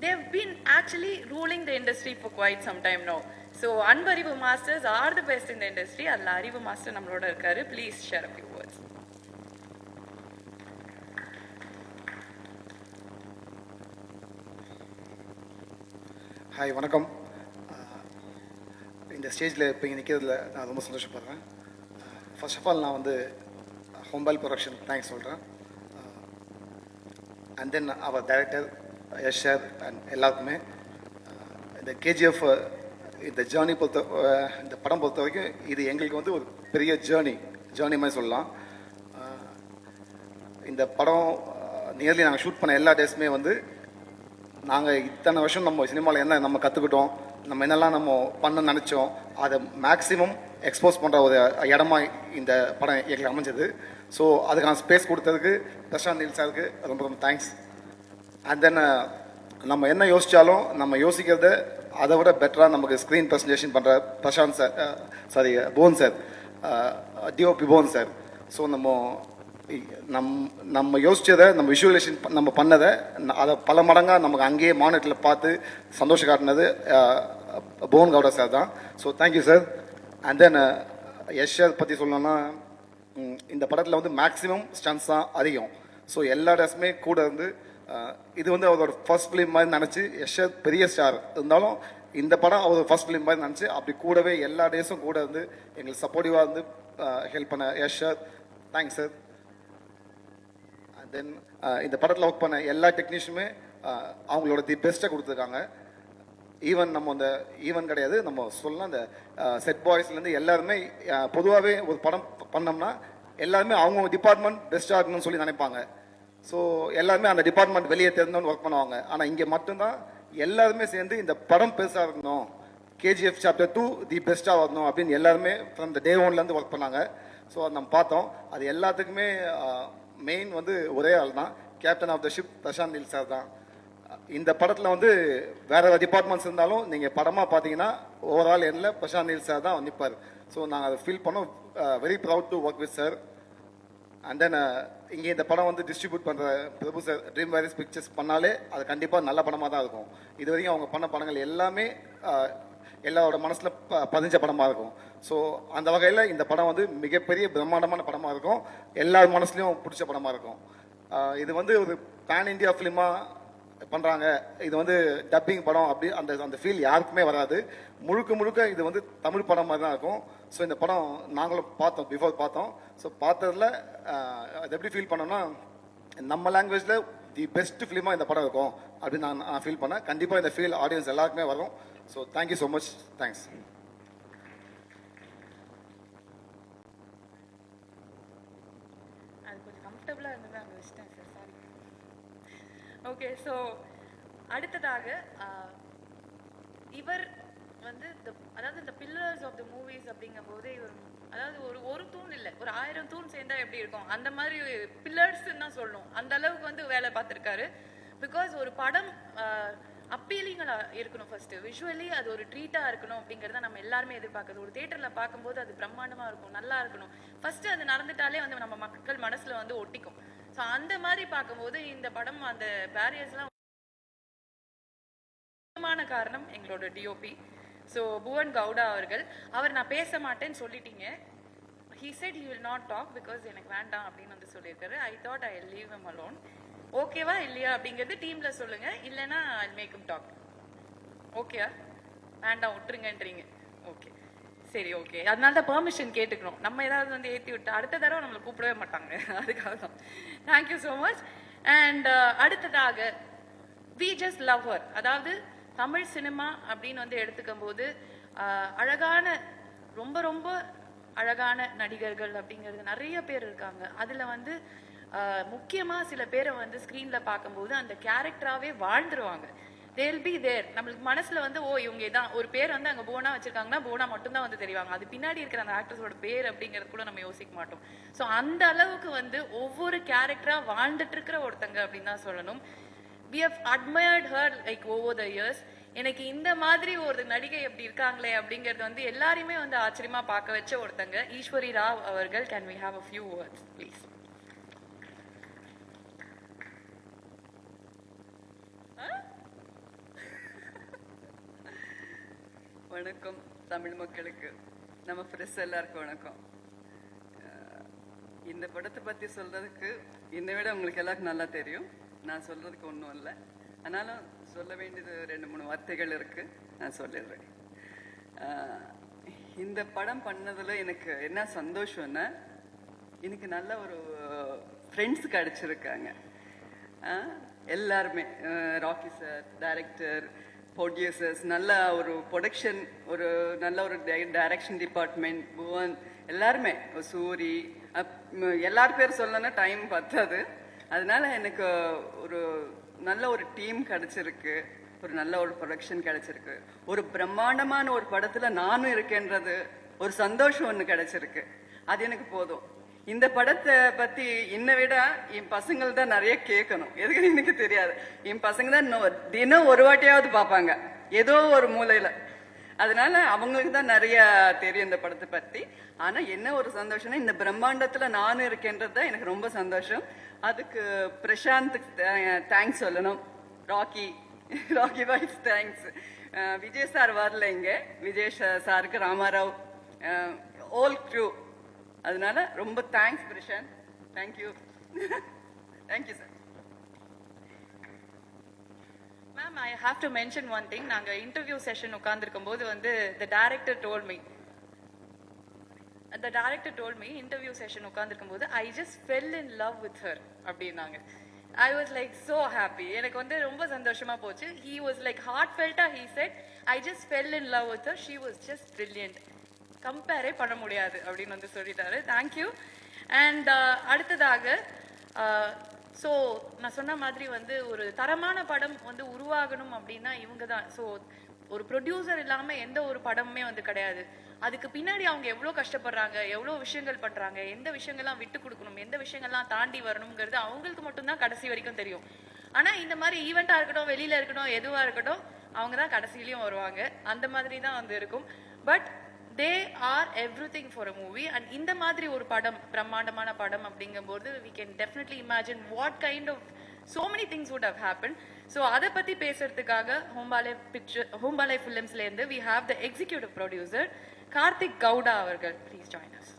they've been actually ruling the industry for quite some time now. So Anbariv masters are the best in the industry. அதில் அறிவு மாஸ்டர் நம்மளோட இருக்காரு. Please share a few words. Hi, வணக்கம். இந்த ஸ்டேஜில் இப்போ இங்கே நிற்கிறதுல நான் ரொம்ப சந்தோஷப்படுறேன். ஃபர்ஸ்ட் ஆஃப் ஆல் நான் வந்து ஹோம்பால் ப்ரொடக்ஷன் தேங்க்ஸ் சொல்கிறேன். அண்ட் தென் அவர் டைரக்டர் யஷ் சார் அண்ட் எல்லாருக்குமே. இந்த கேஜிஎஃப் இந்த ஜேர்னி இந்த படம் பொறுத்த வரைக்கும் இது எங்களுக்கு வந்து ஒரு பெரிய ஜேர்னி மாதிரி சொல்லலாம். இந்த படம் நியர்லி நாங்கள் ஷூட் பண்ண எல்லா டேஸுமே வந்து நாங்கள் இத்தனை வருஷம் நம்ம சினிமாவில் என்ன நம்ம கற்றுக்கிட்டோம், நம்ம என்னெல்லாம் நம்ம பண்ண நினச்சோம், அதை மேக்ஸிமம் எக்ஸ்போஸ் பண்ணுற ஒரு இடமா இந்த படம் எங்களுக்கு அமைஞ்சது. ஸோ அதுக்கான ஸ்பேஸ் கொடுத்ததுக்கு பிரசாந்த் நீல் சாருக்கு ரொம்ப தேங்க்ஸ். அண்ட் தென் நம்ம என்ன யோசித்தாலும் நம்ம யோசிக்கிறத அதை விட பெட்டராக நமக்கு ஸ்க்ரீன் ப்ரெசன்டேஷன் பண்ணுற Prashanth sir, Bhuvan sir, DOP Bhuvan sir. So நம்ம யோசிச்சதை, நம்ம விஷுவலைசேஷன் நம்ம பண்ணதை அதை பல மடங்காக நமக்கு அங்கேயே மானிட்டரில் பார்த்து சந்தோஷம் காட்டினது புவன் கவுடா சார் தான். So thank you sir. And then Yash sir பற்றி சொல்லணும்னா, இந்த படத்தில் வந்து மேக்ஸிமம் ஸ்டன்ஸ் தான் அதிகம். ஸோ எல்லா டேஸுமே கூட இருந்து இது வந்து அவரோட ஃபர்ஸ்ட் ஃபிலிம் மாதிரி நினச்சி, யஷ் சார் பெரிய ஸ்டார் இருந்தாலும் இந்த படம் அவர் ஃபர்ஸ்ட் ஃபிலிம் மாதிரி நினச்சி அப்படி கூடவே எல்லா டேஸும் கூட இருந்து எங்களுக்கு சப்போர்ட்டிவாக இருந்து ஹெல்ப் பண்ண Yash sir, thanks sir. And then இந்த படத்தில் ஒர்க் பண்ண எல்லா டெக்னீஷியனுமே அவங்களோட தி பெஸ்ட்டை கொடுத்துருக்காங்க. ஈவன் நம்ம அந்த ஈவன் கிடையாது, நம்ம சொல்லலாம் அந்த செட் பாய்ஸ்லேருந்து எல்லாருமே பொதுவாகவே ஒரு படம் பண்ணோம்னா எல்லாருமே அவங்க டிபார்ட்மெண்ட் பெஸ்ட்டாக இருக்கணும்னு சொல்லி நினைப்பாங்க. ஸோ எல்லாருமே அந்த டிபார்ட்மெண்ட் வெளியே தெரிஞ்சவங்க ஒர்க் பண்ணுவாங்க. ஆனால் இங்கே மட்டும்தான் எல்லாருமே சேர்ந்து இந்த படம் பெருசாக இருக்கணும், கேஜிஎஃப் சாப்டர் 2 தி பெஸ்ட்டாக வரணும் அப்படின்னு எல்லாருமே ஃப்ரம் த டே ஒன்லேருந்து ஒர்க் பண்ணாங்க. ஸோ அது நம்ம பார்த்தோம். அது எல்லாத்துக்குமே மெயின் வந்து ஒரே ஆள் தான், captain of the ship Prashanth Neel sir தான். இந்த படத்தில் வந்து வேறு டிபார்ட்மெண்ட்ஸ் இருந்தாலும் நீங்கள் படமாக பார்த்தீங்கன்னா ஓவரால் எண்ணில் பிரசாந்த் நீல் சார் தான் நிற்பார். ஸோ நாங்கள் அதை ஃபீல் பண்ணோம். Very proud to work with sir. And தென் இங்கே இந்த படம் வந்து டிஸ்ட்ரிபியூட் பண்ணுற பிரபு சார் ட்ரீம் வேரிஸ் பிக்சர்ஸ் பண்ணாலே அது கண்டிப்பாக நல்ல படமாக தான் இருக்கும். இது வரைக்கும் அவங்க பண்ண படங்கள் எல்லாமே எல்லாரோட மனசில் பதிஞ்ச படமாக இருக்கும். ஸோ அந்த வகையில் இந்த படம் வந்து மிகப்பெரிய பிரம்மாண்டமான படமாக இருக்கும், எல்லார் மனசுலையும் பிடிச்ச படமாக இருக்கும். இது வந்து ஒரு பேன் இண்டியா ஃபிலிமாக பண்ணுறாங்க, இது வந்து டப்பிங் படம் அப்படி அந்த ஃபீல் யாருக்குமே வராது. முழுக்க இது வந்து தமிழ் படம் மாதிரி தான் இருக்கும். ஸோ இந்த படம் நாங்களும் பார்த்தோம், பிஃபோர் பார்த்தோம். ஸோ பார்த்ததில் அது எப்படி ஃபீல் பண்ணோம்னா, நம்ம லாங்குவேஜில் தி பெஸ்ட் ஃபிலிமாக இந்த படம் இருக்கும் அப்படின்னு நான் ஃபீல் பண்ணேன். கண்டிப்பாக இந்த ஃபீல் ஆடியன்ஸ் எல்லாருக்குமே வரும். So thank you so much. Thanks. அது கொஞ்சம் கம்ஃபர்டபுளாக இருந்தது அங்கே வச்சுட்டேன் சார், சாரி. ஓகே, ஸோ அடுத்ததாக இவர் வந்து அதாவது இந்த பில்லர்ஸ் ஆஃப் த மூவிஸ் அப்படிங்கும்போது இவர் அதாவது ஒரு தூண் இல்லை, ஒரு 1000 தூண் சேர்ந்தா எப்படி இருக்கும் அந்த மாதிரி பில்லர்ஸ்ன்னு தான் சொல்லணும். அந்த அளவுக்கு வந்து வேலை பார்த்துருக்காரு. பிகாஸ் ஒரு படம் அப்பீலிங்கா இருக்கணும், ஃபர்ஸ்ட் விஷுவலி அது ஒரு ட்ரீட்டா இருக்கணும் அப்படிங்கறத நம்ம எல்லாருமே எதிர்பார்க்குறது. ஒரு தியேட்டர்ல பார்க்கும்போது அது பிரம்மாண்டமா இருக்கும், நல்லா இருக்கணும். ஃபர்ஸ்ட் அது நடந்துட்டாலே வந்து நம்ம மக்கள் மனசுல வந்து ஒட்டிக்கும். ஸோ அந்த மாதிரி பார்க்கும்போது இந்த படம் அந்த பேரியர்ஸ்லாம் காரணம் எங்களோட டிஓபி. ஸோ புவன் கவுடா அவர்கள், அவர் நான் பேச மாட்டேன்னு சொல்லிட்டீங்க. he said he will not talk because எனக்கு வேண்டாம் அப்படின்னு வந்து சொல்லியிருக்காரு. I thought I'll leave him alone. ஓகேவா இல்லையா அப்படிங்கிறது டீம்ல சொல்லுங்க, இல்லைன்னா I'll make him talk. ஓகேயா? வேண்டாம் விட்டுருங்கன்றீங்க. ஓகே, சரி, ஓகே. அதனால தான் பெர்மிஷன் கேட்டுக்கணும். நம்ம ஏதாவது வந்து ஏற்றி விட்டு அடுத்த தடவை நம்மளை கூப்பிடவே மாட்டாங்க, அதுக்காக தான். Thank you so much. அண்ட் அடுத்ததாக we just love her. அதாவது தமிழ் சினிமா அப்படின்னு வந்து எடுத்துக்கும் போது அழகான ரொம்ப ரொம்ப அழகான நடிகர்கள் அப்படிங்கிறது நிறைய பேர் இருக்காங்க. அதுல வந்து முக்கியமா சில பேரை வந்து ஸ்கிரீன்ல பார்க்கும்போது அந்த கேரக்டராகவே வாழ்ந்துருவாங்க. they'll be there. நம்மளுக்கு மனசுல வந்து ஓ இவங்க தான் ஒரு பேர் வந்து அங்க போனா வச்சிருக்காங்கன்னா போனா மட்டும்தான் வந்து தெரிவாங்க. அது பின்னாடி இருக்கிற அந்த ஆக்டர்ஸோட பேர் அப்படிங்கிறது கூட நம்ம யோசிக்க மாட்டோம். ஸோ அந்த அளவுக்கு வந்து ஒவ்வொரு கேரக்டரா வாழ்ந்துட்டு இருக்கிற ஒருத்தங்க அப்படின்னு தான் சொல்லணும். we have admired her like over the years. எனக்கு இந்த மாதிரி ஒரு நடிகை எப்படி இருக்காங்களே அப்படிங்கிறது வந்து எல்லாரையுமே வந்து ஆச்சரியமா பார்க்க வச்ச ஒருத்தங்க ஈஸ்வரி ராவ் அவர்கள். can we have a few words please? வணக்கம் தமிழ் மக்களுக்கு, நம்ம பிரஸ் எல்லாருக்கும் வணக்கம். இந்த படத்தை பத்தி சொல்றதுக்கு என்னை விட உங்களுக்கு எல்லாருக்கும் நல்லா தெரியும். நான் சொல்றதுக்கு ஒன்றும் இல்லை, ஆனாலும் சொல்ல வேண்டியது 2-3 வார்த்தைகள் இருக்கு, நான் சொல்லிடுறேன். இந்த படம் பண்ணதுல எனக்கு என்ன சந்தோஷம்னா, எனக்கு நல்ல ஒரு ஃப்ரெண்ட்ஸ் கிடைச்சிருக்காங்க. எல்லாருமே ராக்கி சார், டைரக்டர், ப்ரொடியூசர்ஸ், நல்ல ஒரு ப்ரொடக்ஷன், ஒரு நல்ல ஒரு டைரக்ஷன் டிபார்ட்மெண்ட், புவன், எல்லாருமே, சூரி, எல்லார் பேர் சொல்லணும்னா டைம் பத்தாது. அதனால எனக்கு ஒரு நல்ல ஒரு டீம் கிடைச்சிருக்கு, ஒரு நல்ல ஒரு ப்ரொடக்ஷன் கிடைச்சிருக்கு, ஒரு பிரம்மாண்டமான ஒரு படத்துல நானும் இருக்கேன்றது ஒரு சந்தோஷம் ஒன்று கிடைச்சிருக்கு. அது எனக்கு போதும். இந்த படத்தை பத்தி என்னை விட என் பசங்கள் தான் நிறைய கேட்கணும். எதுக்கு எனக்கு தெரியாது, என் பசங்க தான் தினம் ஒரு வாட்டியாவது பார்ப்பாங்க ஏதோ ஒரு மூலையில. அதனால அவங்களுக்கு தான் நிறைய தெரியும் இந்த படத்தை பத்தி. ஆனா என்ன ஒரு சந்தோஷம்னா, இந்த பிரம்மாண்டத்துல நானும் இருக்கேன்றது தான் எனக்கு ரொம்ப சந்தோஷம். அதுக்கு பிரசாந்த்க்கு தேங்க்ஸ் சொல்லணும், Rocky voice thanks. Vijay sir வரல இங்க, விஜய் சாருக்கு, ராமாராவ், ஆல் க்ரூ. அதனால ரொம்ப thanks Prashanth. Thank you. Thank you sir. Ma'am, I have to mention one thing. நாங்க இன்டர்வியூ செஷன் உட்கார்ந்திருக்கும் போது வந்து the director told me interview session உட்கார்ந்திருக்கும் போது I just fell in love with her அப்படின்னாங்க. I was like so happy. எனக்கு வந்து ரொம்ப சந்தோஷமா போச்சு. He was like heartfelt-ஆ he said I just fell in love with her. She was just brilliant. கம்பேரே பண்ண முடியாது அப்படின்னு வந்து சொல்லிட்டாரு. தேங்க்யூ. அண்ட் அடுத்ததாக ஸோ நான் சொன்ன மாதிரி வந்து ஒரு தரமான படம் வந்து உருவாகணும் அப்படின்னா இவங்க தான். ஸோ ஒரு ப்ரொடியூசர் இல்லாமல் எந்த ஒரு படமுமே வந்து கிடையாது. அதுக்கு பின்னாடி அவங்க எவ்வளோ கஷ்டப்படுறாங்க, எவ்வளோ விஷயங்கள் பண்ணுறாங்க, எந்த விஷயங்கள்லாம் விட்டு கொடுக்கணும், எந்த விஷயங்கள்லாம் தாண்டி வரணுங்கிறது அவங்களுக்கு மட்டும்தான் கடைசி வரைக்கும் தெரியும். ஆனால் இந்த மாதிரி ஈவெண்ட்டாக இருக்கட்டும், வெளியில் இருக்கட்டும், எதுவாக இருக்கட்டும், அவங்க தான் கடைசியிலையும் வருவாங்க. அந்த மாதிரி தான் வந்து இருக்கும். But they are everything for a movie. And இந்த மாதிரி ஒரு படம், பிரம்மாண்டமான படம் அப்படிங்கும்போது we can definitely imagine what kind of so many things would have happened. So அதை பத்தி பேசுறதுக்காக ஹோம்பாலே ஃபிலிம்ஸ்ல இருந்து we have the executive producer Karthik Gowda அவர்கள். Please join us.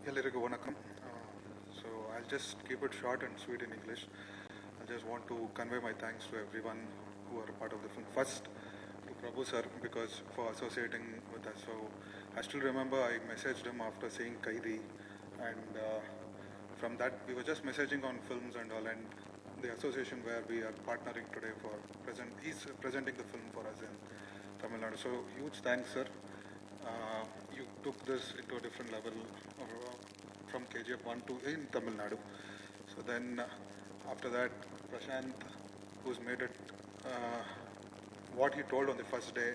எல்லாருக்கும் வணக்கம். So I'll just keep it short and sweet in English. I just want to convey my thanks to everyone who are a part of the film. First, to Prabhu sir, because for associating with us. So I still remember I messaged him after seeing Kaidi, and from that, we were just messaging on films and all, and the association where we are partnering today for he's presenting the film for us in Tamil Nadu. So huge thanks, sir. You took this into a different level from KGF 1 to in Tamil Nadu. So then after that, Prashant, who's made it, what he told on the first day,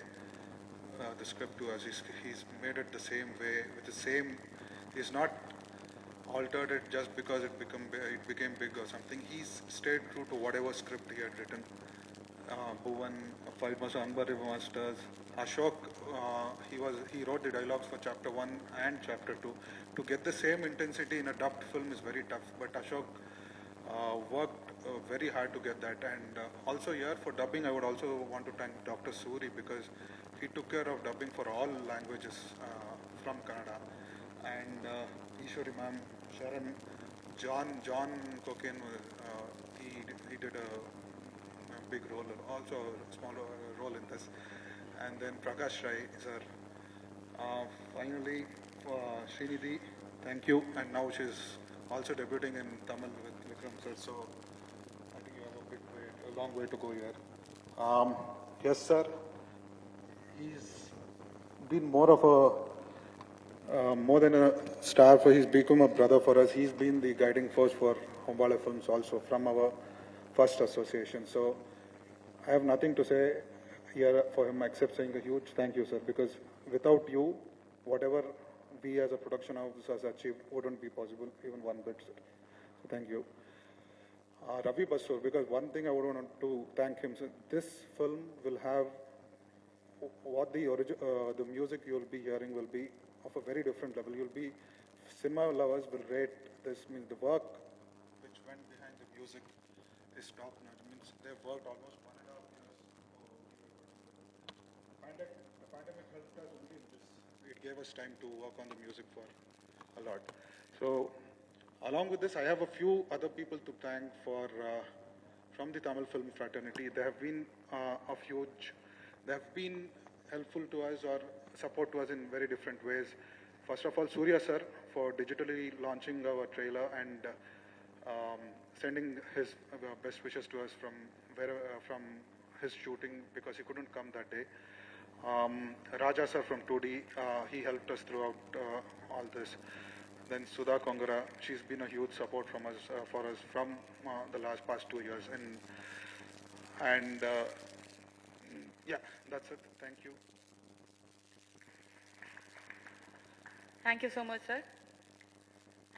the script to us, he's made it the same way, with the same, he's not altered it just because it became big or something. He's stayed true to whatever script he had written. Bhuvan, Five Unbelievable Masters, Ashok, he wrote the dialogues for chapter 1 and chapter 2. To get the same intensity in a dubbed film is very tough, but Ashok worked very hard to get that. And also here for dubbing, I would also want to thank Dr. Suri, because he took care of dubbing for all languages from Kannada. And Ishwari ma'am, Sharon, John Cocaine, he did a big role, also a small role in this. And then Prakash Rai, sir. Finally, Srinidhi, thank you. And now she's also debuting in Tamil with Vikram sir. So I think you have a long way to go here. Yes, sir. He's been more of a more than a star, for he's become a brother for us. He's been the guiding force for Hombala Films also from our first association. So I have nothing to say here for him except saying a huge thank you, sir, because without you, whatever we as a production house has achieved wouldn't be possible, even one bit, sir. So thank you. Ravi Basur, because one thing I would want to thank him, sir, this film will have what the music you'll be hearing will be of a very different level. You'll be, cinema lovers will rate this, means the work which went behind the music is top notch. Means they've worked almost 1.5 years. The pandemic helped us only in this. It gave us time to work on the music for a lot. So along with this, I have a few other people to thank for from the Tamil film fraternity. They have been they have been helpful to us or support to us in very different ways. First of all, Surya sir for digitally launching our trailer and sending his best wishes to us from his shooting, because he couldn't come that day. Raja sir from 2D, he helped us throughout all this. Then Sudha Kongara, she's been a huge support from us for us from the past 2 years. And yeah, that's it. Thank you. Thank you so much sir.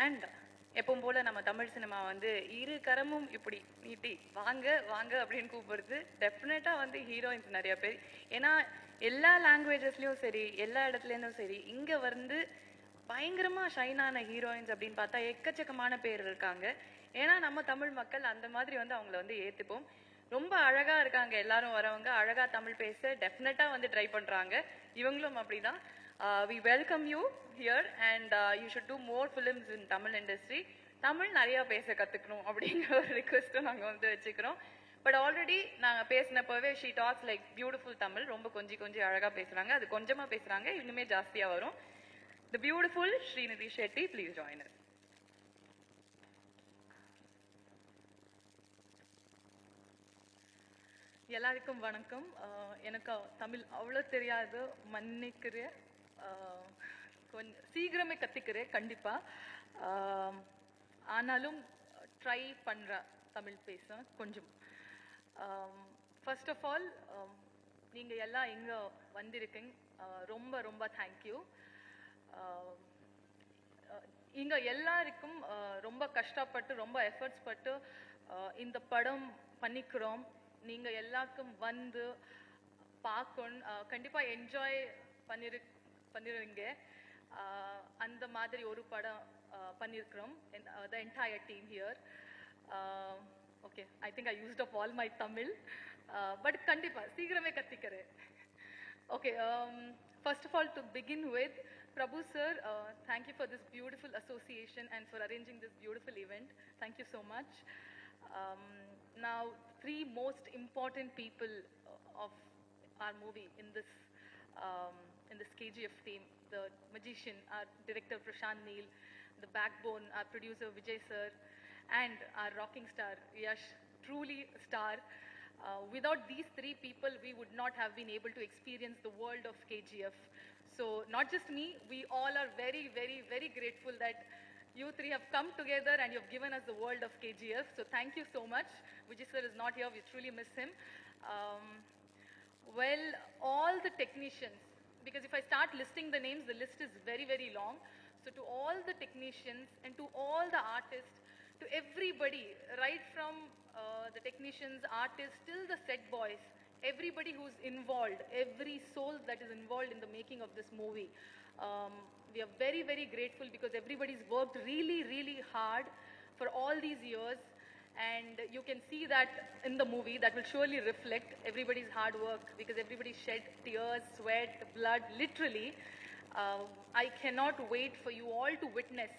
And எப்பவும் போல் நம்ம தமிழ் சினிமா வந்து இரு கரமும் இப்படி நீட்டி வாங்க வாங்க அப்படின்னு கூப்பிடுறது டெஃபினட்டாக வந்து ஹீரோயின்ஸ் நிறைய பேர். ஏன்னா எல்லா லாங்குவேஜஸ்லேயும் சரி, எல்லா இடத்துலேருந்தும் சரி, இங்கே வந்து பயங்கரமாக ஷைனான ஹீரோயின்ஸ் அப்படின்னு பார்த்தா எக்கச்சக்கமான பேர் இருக்காங்க. ஏன்னா நம்ம தமிழ் மக்கள் அந்த மாதிரி வந்து அவங்கள வந்து ஏற்றுப்போம். ரொம்ப அழகாக இருக்காங்க எல்லாரும் வரவங்க, அழகாக தமிழ் பேச டெஃபினட்டாக வந்து ட்ரை பண்ணுறாங்க. இவங்களும் அப்படி தான். We welcome you here and you should do more films in Tamil industry. Tamil நிறையா பேச கற்றுக்கணும் அப்படிங்கிற ஒரு ரிக்வெஸ்ட்டும் நாங்கள் வந்து வச்சுக்கிறோம். பட் ஆல்ரெடி நாங்கள் பேசினப்போவே she talks like beautiful Tamil, ரொம்ப கொஞ்சம் அழகாக பேசுகிறாங்க. அது கொஞ்சமாக பேசுகிறாங்க, இன்னுமே ஜாஸ்தியாக வரும். The beautiful Srinidhi Shetty, please join us. எல்லாருக்கும் வணக்கம். எனக்கு தமிழ் அவ்வளோ தெரியாது, மன்னிக்கிறேன். கொஞ்சம் சீக்கிரமே கற்றுக்கிறேன் கண்டிப்பாக. ஆனாலும் ட்ரை பண்ணுறேன் தமிழ் பேச கொஞ்சம். ஃபர்ஸ்ட் ஆஃப் ஆல் நீங்கள் எல்லாம் எங்கே வந்திருக்கீங்க, ரொம்ப ரொம்ப தேங்க்யூ. இங்கே எல்லாருக்கும் ரொம்ப கஷ்டப்பட்டு ரொம்ப எஃபர்ட்ஸ் பட்டு இந்த படம் பண்ணிக்கிறோம். நீங்கள் எல்லாருக்கும் வந்து பார்க்கணும், கண்டிப்பாக என்ஜாய் பண்ணிருவீங்க. அந்த மாதிரி ஒரு படம் பண்ணியிருக்கிறோம், the entire team here. Okay, I think I used up all my Tamil, but கண்டிப்பாக சீக்கிரமே கற்றுக்கிறேன். Okay, first of all, to begin with, Prabhu sir, thank you for this beautiful association and for arranging this beautiful event. Thank you so much. Now, three most important people of our movie in this KGF team: the magician, our director Prashant Neel, the backbone, our producer Vijay sir, and our rocking star Yash, truly a star. Without these three people, we would not have been able to experience the world of KGF. So not just me, we all are very, very, very grateful that you three have come together and you've given us the world of KGF. So thank you so much. Vijay sir is not here. We truly miss him. Well, all the technicians, because if I start listing the names, the list is very, very long. So to all the technicians and to all the artists, to everybody, right from the technicians, artists, till the set boys, everybody who's involved, every soul that is involved in the making of this movie. We are very, very grateful because everybody's worked really, really hard for all these years. And you can see that in the movie. That will surely reflect everybody's hard work because everybody shed tears, sweat, blood, literally. I cannot wait for you all to witness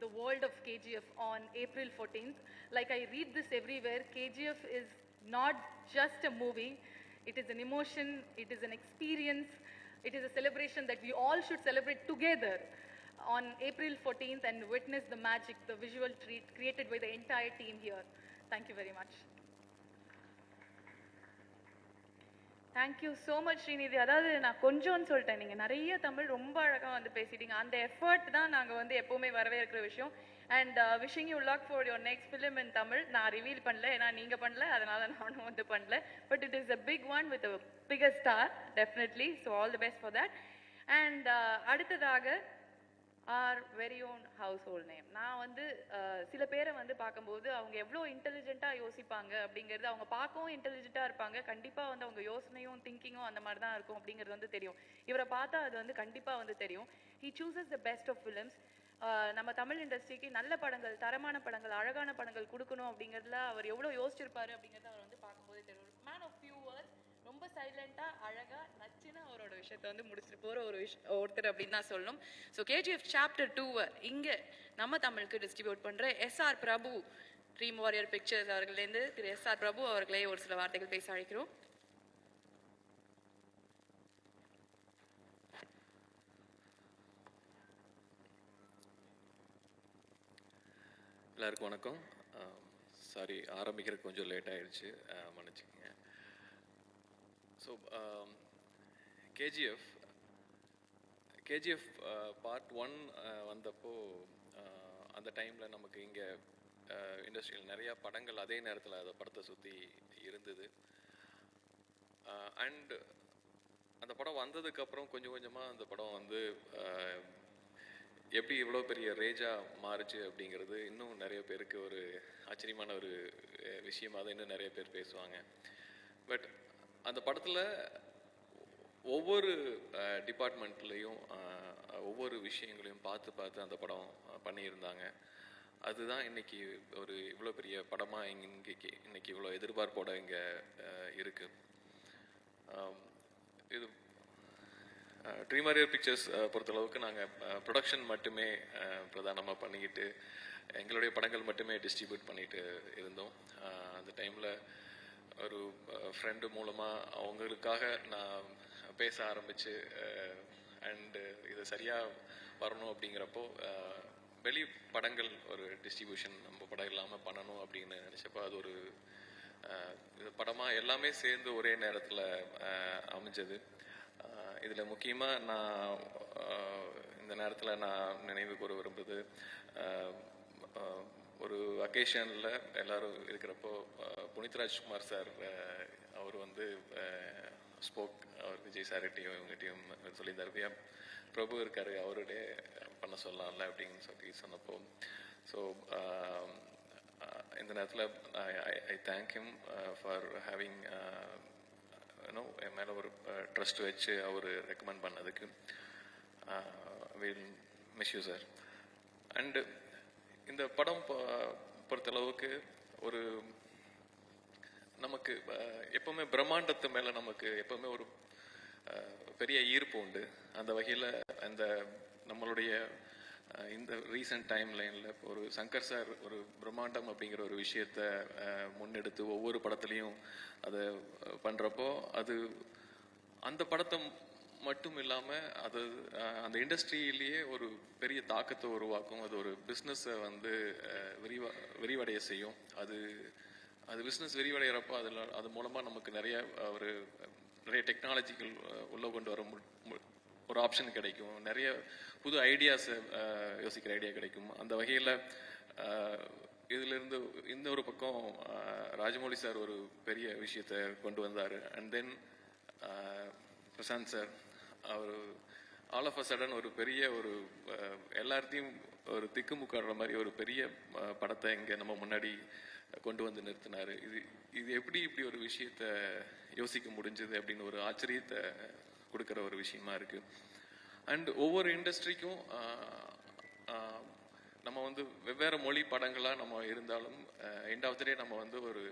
the world of KGF on April 14th. Like I read this everywhere, KGF is not just a movie. It is an emotion, it is an experience, it is a celebration that we all should celebrate together on April 14th and witness the magic, the visual treat created by the entire team here. Thank you very much. Thank you so much Srinidhi. அதாவது நான் கொஞ்சம்னு சொல்லிட்டேன், நீங்கள் நிறைய தமிழ் ரொம்ப அழகாக வந்து பேசிட்டீங்க. அந்த எஃபர்ட் தான் நாங்கள் வந்து எப்போவுமே வரவேற்கிற விஷயம். And wishing you luck for your next film in Tamil. நான் ரிவீல் பண்ணல, ஏன்னா நீங்கள் பண்ணல, அதனால நானும் வந்து பண்ணல. But it is a big one with a bigger star definitely. So all the best for that. And அடுத்ததாக our very own household name. நான் வந்து சில பேரை வந்து பார்க்கும்போது அவங்க எவ்வளோ இன்டெலிஜென்ட்டாக யோசிப்பாங்க அப்படிங்கிறது, அவங்க பார்க்கவும் இன்டெலிஜென்ட்டாக இருப்பாங்க, கண்டிப்பாக வந்து அவங்க யோசனையும் திங்கிங்கும் அந்த மாதிரி தான் இருக்கும் அப்படிங்கிறது வந்து தெரியும். இவரை பார்த்தா அது வந்து கண்டிப்பாக வந்து தெரியும். He chooses the best of films. நம்ம தமிழ் இண்டஸ்ட்ரிக்கு நல்ல படங்கள், தரமான படங்கள், அழகான படங்கள் கொடுக்கணும் அப்படிங்கிறதுல அவர் எவ்வளோ யோசிச்சிருப்பாரு அப்படிங்கிறத அவர் வந்து பார்க்கும்போதே தெரியும். மேன் ஆஃப் ஃபியூ வேர்ட்ஸ், ரொம்ப சைலண்டாக அழகாக நச்சுன்னு அவரோட விஷயத்தை வந்து முடிச்சுட்டு போகிற ஒருத்தர் அப்படின்னு தான் சொல்லணும். ஸோ KGF சாப்டர் 2 இங்கே நம்ம தமிழுக்கு டிஸ்ட்ரிபியூட் பண்ணுற SR பிரபு, ட்ரீம் வாரியர் பிக்சர்ஸ் அவர்களேருந்து திரு SR பிரபு அவர்களே ஒரு சில வார்த்தைகள் பேச அழைக்கிறோம். எல்லாருக்கும் வணக்கம். சாரி, ஆரம்பிக்கிறதுக்கு கொஞ்சம் லேட் ஆகிடுச்சு, மன்னிச்சுக்கோங்க. ஸோ KGF பார்ட் 1 வந்தப்போ அந்த டைமில் நமக்கு இங்கே இண்டஸ்ட்ரியில் நிறையா படங்கள் அதே நேரத்தில் அந்த படத்தை சுற்றி இருந்தது. அண்ட் அந்த படம் வந்ததுக்கப்புறம் கொஞ்சம் கொஞ்சமாக அந்த படம் வந்து எப்படி இவ்வளோ பெரிய ரேஜாக மாறுச்சு அப்படிங்கிறது இன்னும் நிறைய பேருக்கு ஒரு ஆச்சரியமான ஒரு விஷயமாக தான் இன்னும் நிறைய பேர் பேசுவாங்க. பட் அந்த படத்தில் ஒவ்வொரு டிபார்ட்மெண்ட்லேயும் ஒவ்வொரு விஷயங்களையும் பார்த்து அந்த படம் பண்ணியிருந்தாங்க. அதுதான் இன்றைக்கி ஒரு இவ்வளோ பெரிய படமாக இன்னைக்கு இவ்வளோ எதிர்பார்ப்போட இங்கே இருக்குது. இது ட்ரீம் வாரியர் பிக்சர்ஸ் பொறுத்தளவுக்கு நாங்கள் ப்ரொடக்ஷன் மட்டுமே பிரதானமாக பண்ணிக்கிட்டு எங்களுடைய படங்கள் மட்டுமே டிஸ்ட்ரிபியூட் பண்ணிட்டு இருந்தோம். அந்த டைமில் ஒரு ஃப்ரெண்டு மூலமாக அவங்களுக்காக நான் பேச ஆரம்பித்து அண்டு இது சரியாக வரணும் அப்படிங்கிறப்போ வெளி படங்கள் ஒரு டிஸ்ட்ரிபியூஷன் நம்ம படம் இல்லாமல் பண்ணணும் அப்படின்னு நினச்சப்போ அது ஒரு இது படமாக எல்லாமே சேர்ந்து ஒரே நேரத்தில் அமைஞ்சது. இதில் முக்கியமாக நான் இந்த நேரத்தில் நான் நினைவு கூற விரும்புவது, ஒரு அக்கேஷனில் எல்லோரும் இருக்கிறப்போ புனித் ராஜ்குமார் சார் அவர் வந்து ஸ்போக், அவர் விஜய் சார்கிட்டையும் இவங்ககிட்டையும் சொல்லியிருந்தார், பிரபு இருக்கார் அவருடைய பண்ண சொல்லலாம்ல அப்படின்னு சொல்லி சொன்னப்போ, ஸோ இந்த நேரத்தில் I thank him for having என் மேலே ஒரு ட்ரஸ்ட் வச்சு அவர் ரெக்கமெண்ட் பண்ணதுக்கு. Will miss you sir. And இந்த படம் பொறுத்தளவுக்கு ஒரு நமக்கு எப்பவுமே பிரம்மாண்டத்து மேலே நமக்கு எப்பவுமே ஒரு பெரிய ஈர்ப்பு உண்டு. அந்த வகையில் அந்த நம்மளுடைய இந்த ரீசன்ட் டைம் லைனில் ஒரு சங்கர் சார் ஒரு பிரம்மாண்டம் அப்படிங்கிற ஒரு விஷயத்த முன்னெடுத்து ஒவ்வொரு படத்துலையும் அதை பண்ணுறப்போ அது அந்த படத்தை மட்டும் இல்லாமல் அது அந்த இண்டஸ்ட்ரியிலேயே ஒரு பெரிய தாக்கத்தை உருவாக்கும். அது ஒரு பிஸ்னஸை வந்து விரிவடைய செய்யும். அது பிஸ்னஸ் விரிவடைகிறப்போ அது மூலமாக நமக்கு நிறைய டெக்னாலஜிகள் உள்ளே கொண்டு வர ஒரு ஆப்ஷன் கிடைக்கும். நிறைய புது ஐடியாஸை யோசிக்கிற ஐடியா கிடைக்கும். அந்த வகையில் இதிலிருந்து இந்த ஒரு பக்கம் ராஜமௌலி சார் ஒரு பெரிய விஷயத்தை கொண்டு வந்தார். அண்ட் தென் பிரசாந்த் சார் அவர் ஆல் ஆஃப் அ சடன் ஒரு பெரிய ஒரு எல்லாத்தையும் ஒரு திக்குமுக்காடுற மாதிரி ஒரு பெரிய படத்தை இங்கே நம்ம முன்னாடி கொண்டு வந்து நிறுத்தினார். இது எப்படி இப்படி ஒரு விஷயத்த யோசிக்க முடிஞ்சது அப்படின்னு ஒரு ஆச்சரியத்தை கொடுக்குற ஒரு விஷயமா இருக்கு. அண்ட் ஒவ்வொரு இண்டஸ்ட்ரிக்கும் நம்ம வந்து வெவ்வேறு மொழி படங்களாக நம்ம இருந்தாலும் எண்ட் ஆஃப் த டே நம்ம வந்து ஒரு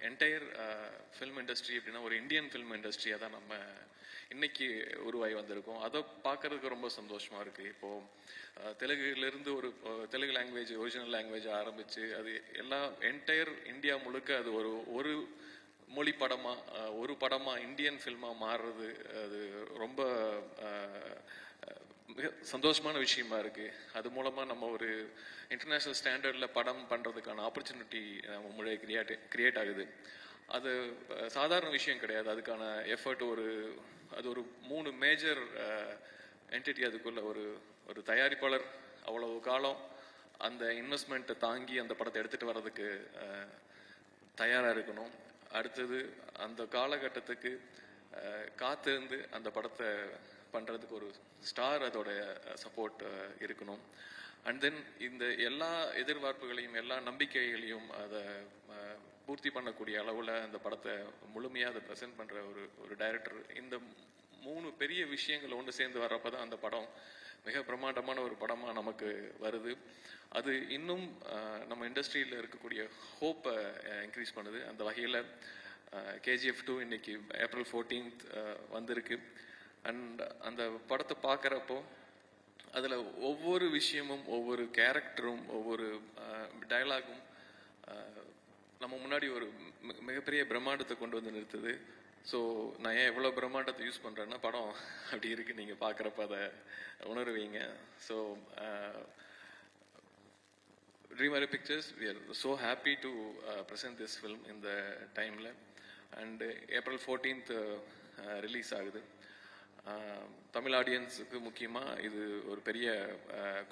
என்டையர் ஃபில்ம் இண்டஸ்ட்ரி அப்படின்னா ஒரு இந்தியன் ஃபில்ம் இண்டஸ்ட்ரியாக தான் நம்ம இன்னைக்கு உருவாகி வந்திருக்கோம். அதை பார்க்கறதுக்கு ரொம்ப சந்தோஷமா இருக்கு. இப்போ தெலுங்குலேருந்து ஒரு தெலுங்கு லாங்குவேஜ் ஒரிஜினல் லாங்குவேஜ் ஆரம்பிச்சு அது எல்லா என்டையர் இந்தியா முழுக்க அது ஒரு மொழி படமா ஒரு படமா இந்தியன் ஃபில்மா மாறுறது அது ரொம்ப மிக சந்தோஷமான விஷயமா இருக்கு. அது மூலமா நம்ம ஒரு இன்டர்நேஷனல் ஸ்டாண்டர்ட்ல படம் பண்றதுக்கான ஆப்பர்ச்சுனிட்டி நம்ம முன்னாடி கிரியேட் ஆகுது. அது சாதாரண விஷயம் கிடையாது. அதுக்கான எஃபர்ட் அது ஒரு 3 மேஜர் என்டிட்டி அதுக்குள்ள ஒரு தயாரிப்பாளர் அவ்வளவு காலம் அந்த இன்வெஸ்ட்மெண்ட்டை தாங்கி அந்த படத்தை எடுத்துட்டு வர்றதுக்கு தயாரா இருக்கணும். அடுத்தது அந்த காலகட்டத்துக்கு காத்திருந்து அந்த படத்தை பண்றதுக்கு ஒரு ஸ்டார் அதோட சப்போர்ட் இருக்கணும். அண்ட் தென் இந்த எல்லா எதிர்பார்ப்புகளையும் எல்லா நம்பிக்கைகளையும் அதை பூர்த்தி பண்ணக்கூடிய அளவில் அந்த படத்தை முழுமையாக அதை ப்ரெசென்ட் பண்ணுற ஒரு டைரக்டர். இந்த 3 பெரிய விஷயங்கள் ஒன்று சேர்ந்து வர்றப்ப தான் அந்த படம் மிக பிரம்மாண்டமான ஒரு படமாக நமக்கு வருது. அது இன்னும் நம்ம இண்டஸ்ட்ரியில் இருக்கக்கூடிய ஹோப்பை இன்க்ரீஸ் பண்ணுது. அந்த வகையில் KGF 2 இன்னைக்கு April 14th வந்திருக்கு. அண்ட் அந்த படத்தை பார்க்குறப்போ அதில் ஒவ்வொரு விஷயமும் ஒவ்வொரு கேரக்டரும் ஒவ்வொரு டயலாகும் நம்ம முன்னாடி ஒரு மிகப்பெரிய பிரம்மாண்டத்தை கொண்டு வந்து நிறுத்துது. ஸோ நான் ஏன் எவ்வளோ பிரம்மாண்டத்தை யூஸ் பண்ணுறேன்னா படம் அப்படி இருக்கு, நீங்கள் பார்க்குறப்ப அதை உணருவீங்க. So Dreamery Pictures, we are so happy to present this film in the timeline. And April 14th release ஆகுது. தமிழ் ஆடியன்ஸுக்கு முக்கியமாக இது ஒரு பெரிய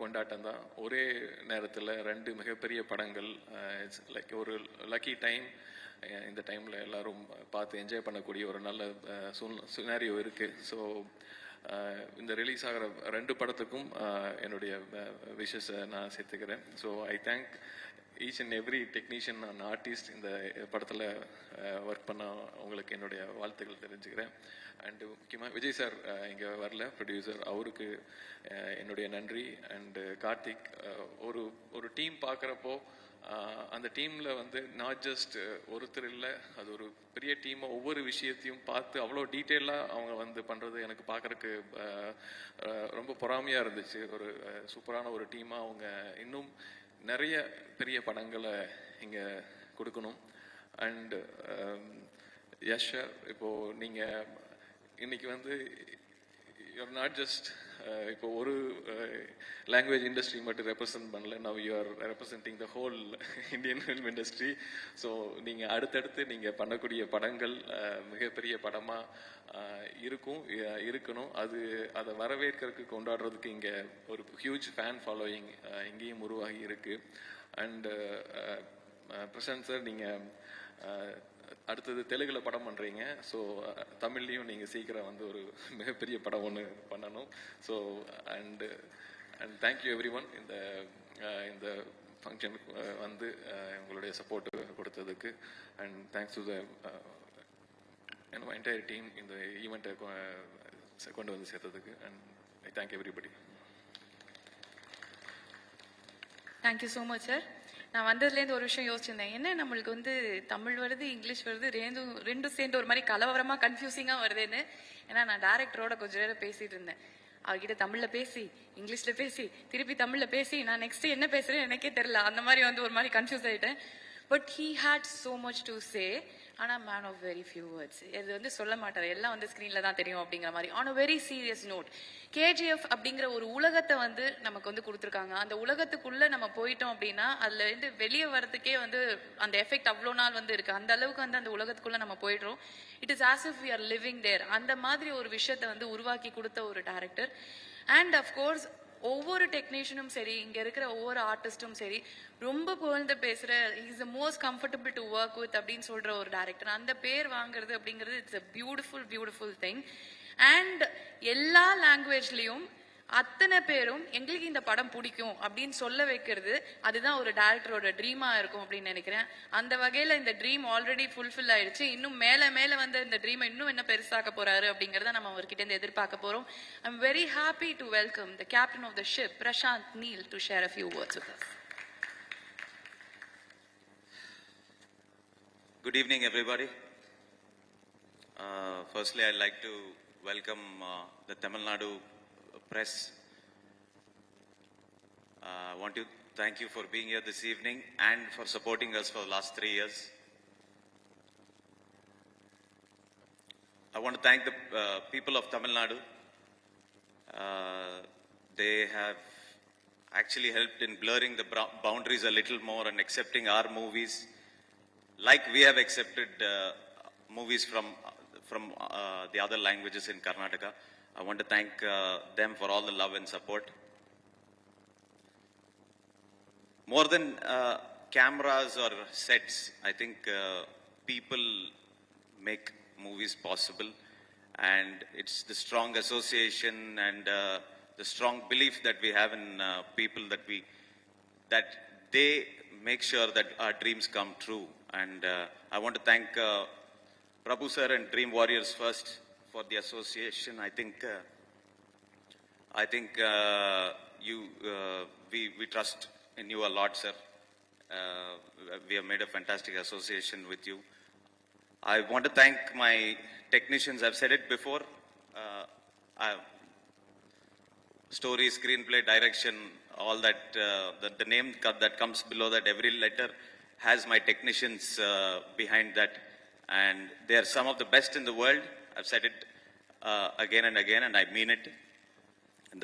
கொண்டாட்டம் தான். ஒரே நேரத்தில் 2 மிகப்பெரிய படங்கள், இட்ஸ் லைக் ஒரு லக்கி டைம். இந்த டைமில் எல்லாரும் பார்த்து என்ஜாய் பண்ணக்கூடிய ஒரு நல்ல சினாரியோ இருக்குது. ஸோ இந்த ரிலீஸ் ஆகிற 2 படத்துக்கும் என்னுடைய விஷஸை நான் சேர்த்துக்கிறேன். So I thank each and every technician and artist இந்த படத்தில் ஒர்க் பண்ண உங்களுக்கு என்னுடைய வாழ்த்துக்கள் தெரிஞ்சுக்கிறேன். அண்டு முக்கியமாக விஜய் சார் இங்கே வரல, ப்ரொடியூசர், அவருக்கு என்னுடைய நன்றி. அண்டு கார்த்திக், ஒரு டீம் பார்க்குறப்போ அந்த டீமில் வந்து நாட் ஜஸ்ட் ஒருத்தர் இல்லை, அது ஒரு பெரிய டீமாக ஒவ்வொரு விஷயத்தையும் பார்த்து அவ்வளோ டீட்டெயிலாக அவங்க வந்து பண்ணுறது எனக்கு பார்க்குறக்கு ரொம்ப பொறாமையாக இருந்துச்சு. ஒரு சூப்பரான ஒரு டீமாக அவங்க இன்னும் நிறைய பெரிய படங்களை இங்கே கொடுக்கணும். அண்ட் யஷ் சார், இப்போது நீங்கள் இன்னைக்கு வந்து யூஆர் நாட் ஜஸ்ட் இப்போ ஒரு லாங்குவேஜ் இண்டஸ்ட்ரி மட்டும் ரெப்ரசன்ட் பண்ணல, now you are representing the whole Indian film industry. So நீங்கள் அடுத்தடுத்து நீங்கள் பண்ணக்கூடிய படங்கள் மிகப்பெரிய படமாக இருக்கணும். அதை வரவேற்கிறதுக்கு கொண்டாடுறதுக்கு இங்கே ஒரு ஹியூஜ் ஃபேன் ஃபாலோயிங் இங்கேயும் உருவாகி இருக்கு. அண்ட் பிரசாந்த் சார், நீங்கள் அடுத்தது தெலுங்குல படம் பண்ணுறீங்க. ஸோ தமிழ்லையும் நீங்கள் சீக்கிரம் வந்து ஒரு மிகப்பெரிய படம் ஒன்று பண்ணணும். So and thank you everyone இந்த ஃபங்க்ஷனுக்கு வந்து உங்களுடைய சப்போர்ட் கொடுத்ததுக்கு. And thanks to the entire team இந்த ஈவெண்ட்டை கொண்டு வந்து சேர்த்ததுக்கு. And I thank everybody. Thank you so much sir. நான் வந்ததுலேருந்து ஒரு விஷயம் யோசிச்சிருந்தேன், என்ன நம்மளுக்கு வந்து தமிழ் வருது இங்கிலீஷ் வருது, ரெண்டும் சேர்ந்து ஒரு மாதிரி கலவரமாக கன்ஃபியூசிங்காக வருதுன்னு. ஏன்னா நான் டேரக்டரோட கொஞ்சம் நேரம் பேசிட்டு இருந்தேன். அவர்கிட்ட தமிழில் பேசி இங்கிலீஷில் பேசி திருப்பி தமிழில் பேசி நான் நெக்ஸ்ட் என்ன பேசுகிறேன்னு எனக்கே தெரியல. அந்த மாதிரி வந்து ஒரு மாதிரி கன்ஃபியூஸ் ஆகிட்டேன். But he had so much to say. ஆனால் man of very few words. இது வந்து சொல்ல மாட்டார், எல்லாம் வந்து ஸ்க்ரீனில் தான் தெரியும் அப்படிங்கிற மாதிரி. On a very serious note, KGF அப்படிங்கிற ஒரு உலகத்தை வந்து நமக்கு வந்து கொடுத்துருக்காங்க. அந்த உலகத்துக்குள்ளே நம்ம போயிட்டோம் அப்படின்னா அதில் இருந்து வெளியே வரதுக்கே வந்து அந்த எஃபெக்ட் அவ்வளோ நாள் வந்து இருக்குது. அந்த அளவுக்கு வந்து அந்த உலகத்துக்குள்ளே நம்ம போயிடுறோம். It is as if we are living there. அந்த மாதிரி ஒரு விஷயத்தை வந்து உருவாக்கி கொடுத்த ஒரு டேரக்டர். அண்ட் அஃப்கோர்ஸ் ஒவ்வொரு டெக்னீஷியனும் சரி, இங்கே இருக்கிற ஒவ்வொரு ஆர்டிஸ்டும் சரி, ரொம்ப புகழ்ந்து பேசுகிற is the most comfortable to work with அப்படின்னு சொல்கிற ஒரு டேரக்டர். அந்த பேர் வாங்குறது அப்படிங்கிறது it's a beautiful thing. And எல்லா லாங்குவேஜ்லேயும் அத்தனை பேரும் எங்களுக்கு இந்த படம் பிடிக்கும் அப்படின்னு சொல்ல வைக்கிறது, அதுதான் ஒரு டேரக்டரோட ட்ரீமாக இருக்கும் அப்படின்னு நினைக்கிறேன். அந்த வகையில் இந்த ட்ரீம் ஆல்ரெடி ஃபுல்ஃபில் ஆயிடுச்சு. இன்னும் மேலே வந்து இந்த ட்ரீமை இன்னும் என்ன பெருசாக்க போறாரு அப்படிங்கிறத நம்ம அவர்கிட்ட இருந்து எதிர்பார்க்க போறோம். I am very happy to welcome the captain of the ship, Prashanth Neel, to share a few words with us. Good evening, everybody. Firstly, I'd like to welcome the Tamil Nadu press. I want to thank you for being here this evening and for supporting us for the last 3 years. I want to thank the people of Tamil Nadu. They have actually helped in blurring the boundaries a little more and accepting our movies like we have accepted movies from the other languages in Karnataka. I want to thank them for all the love and support. More than cameras or sets, I think people make movies possible, and it's the strong association and the strong belief that we have in people that they make sure that our dreams come true. And I want to thank Prabhu sir and Dream Warriors first for the association. I think we trust in you a lot, sir. We have made a fantastic association with you. I want to thank my technicians. I've said it before. Story, screenplay, direction, all that, the name that comes below that, every letter has my technicians behind that. And they are some of the best in the world. I've said it again and again, and I mean it.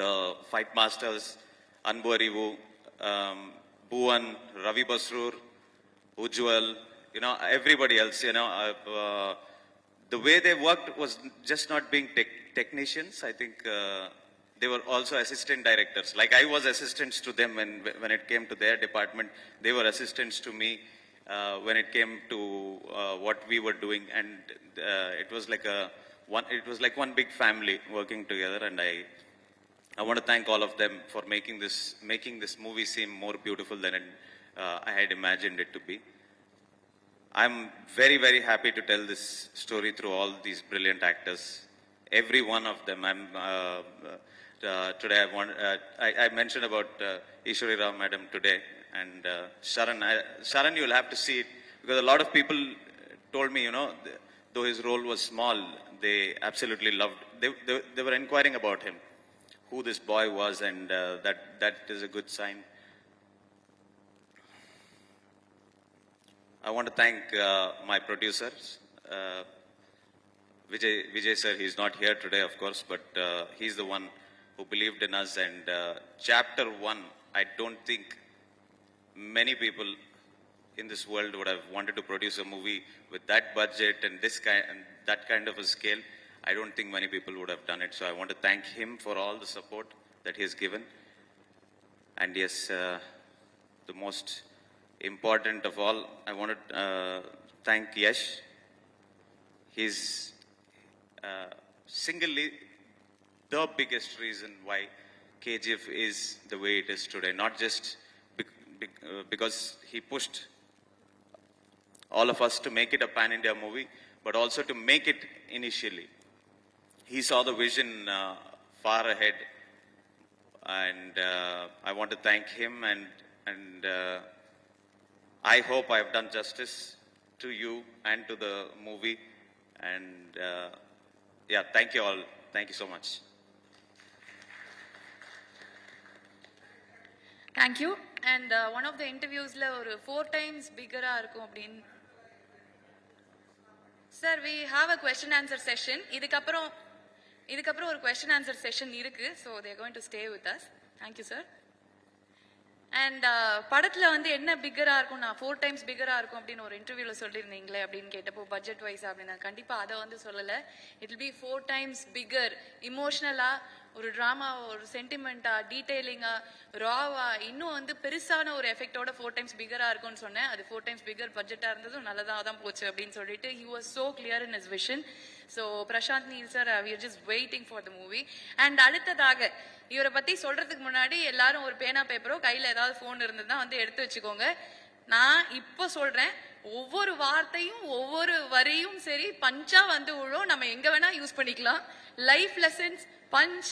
The fight masters, Anbu Arivu, Bhuvan, Ravi Basrur, Ujjwal, everybody else, the way they worked was just not being technicians. I think they were also assistant directors. Like I was assistants to them when it came to their department. They were assistants to me when it came to what we were doing, and it was like one big family working together. And I want to thank all of them for making this movie seem more beautiful than I had imagined it to be. I'm very, very happy to tell this story through all these brilliant actors. Every one of them. Today I mentioned about Ishwari Rao madam today, and Sharan, you'll have to see it, because a lot of people told me, though his role was small, they absolutely loved. They were inquiring about him, who this boy was, and that is a good sign. I want to thank my producers, Vijay sir. He's not here today, of course, but he's the one who believed in us. And chapter 1, I don't think many people in this world would have wanted to produce a movie with that budget and that kind of a scale. I don't think many people would have done it. So I want to thank him for all the support that he has given. And yes, the most important of all, I want to thank Yash. He's singly the biggest reason why KGF is the way it is today. Not just because he pushed all of us to make it a pan-India movie, but also to make it initially. He saw the vision far ahead, and I want to thank him, and I hope I have done justice to you and to the movie. And yeah, thank you all. Thank you so much. Thank you. And one of the interviews la 4 times bigger இருக்கும் அப்படின் Sir, we have a question answer session. இதுக்கப்புறம் ஒரு question answer session இருக்கு. So they are going to stay with us. Thank you, sir. And படத்துல வந்து என்ன பிக்கரா இருக்கும், நான் 4 times பிக்கரா இருக்கும் அப்படின்னு ஒரு இன்டர்வியூல சொல்லியிருந்தீங்களே அப்படின்னு கேட்டப்போ பட்ஜெட் வைஸ் அப்படின்னா கண்டிப்பா அதை வந்து சொல்லலை. It will be 4 times bigger, இமோஷனலா, ஒரு ட்ராமா, ஒரு சென்டிமெண்டா, டீடைலிங்கா, ராவா, இன்னும் வந்து பெருசான ஒரு எஃபெக்டோட 4 times பிகரா இருக்கும்னு சொன்னேன். அது 4 times பிகர் பட்ஜெட்டா இருந்ததும் நல்லதாக தான் போச்சு அப்படின்னு சொல்லிட்டு he was so clear in his vision. So Prashant Neel sir, we are just waiting for the movie. And அடுத்ததாக இவரை பத்தி சொல்றதுக்கு முன்னாடி எல்லாரும் ஒரு பேனா பேப்பரோ கையில ஏதாவது போன் இருந்ததுன்னா வந்து எடுத்து வச்சுக்கோங்க. நான் இப்போ சொல்றேன், ஒவ்வொரு வார்த்தையும் ஒவ்வொரு வரியும் சரி பஞ்சா வந்து விழும். நம்ம எங்க வேணா யூஸ் பண்ணிக்கலாம். லைஃப் லெசன்ஸ், பஞ்ச்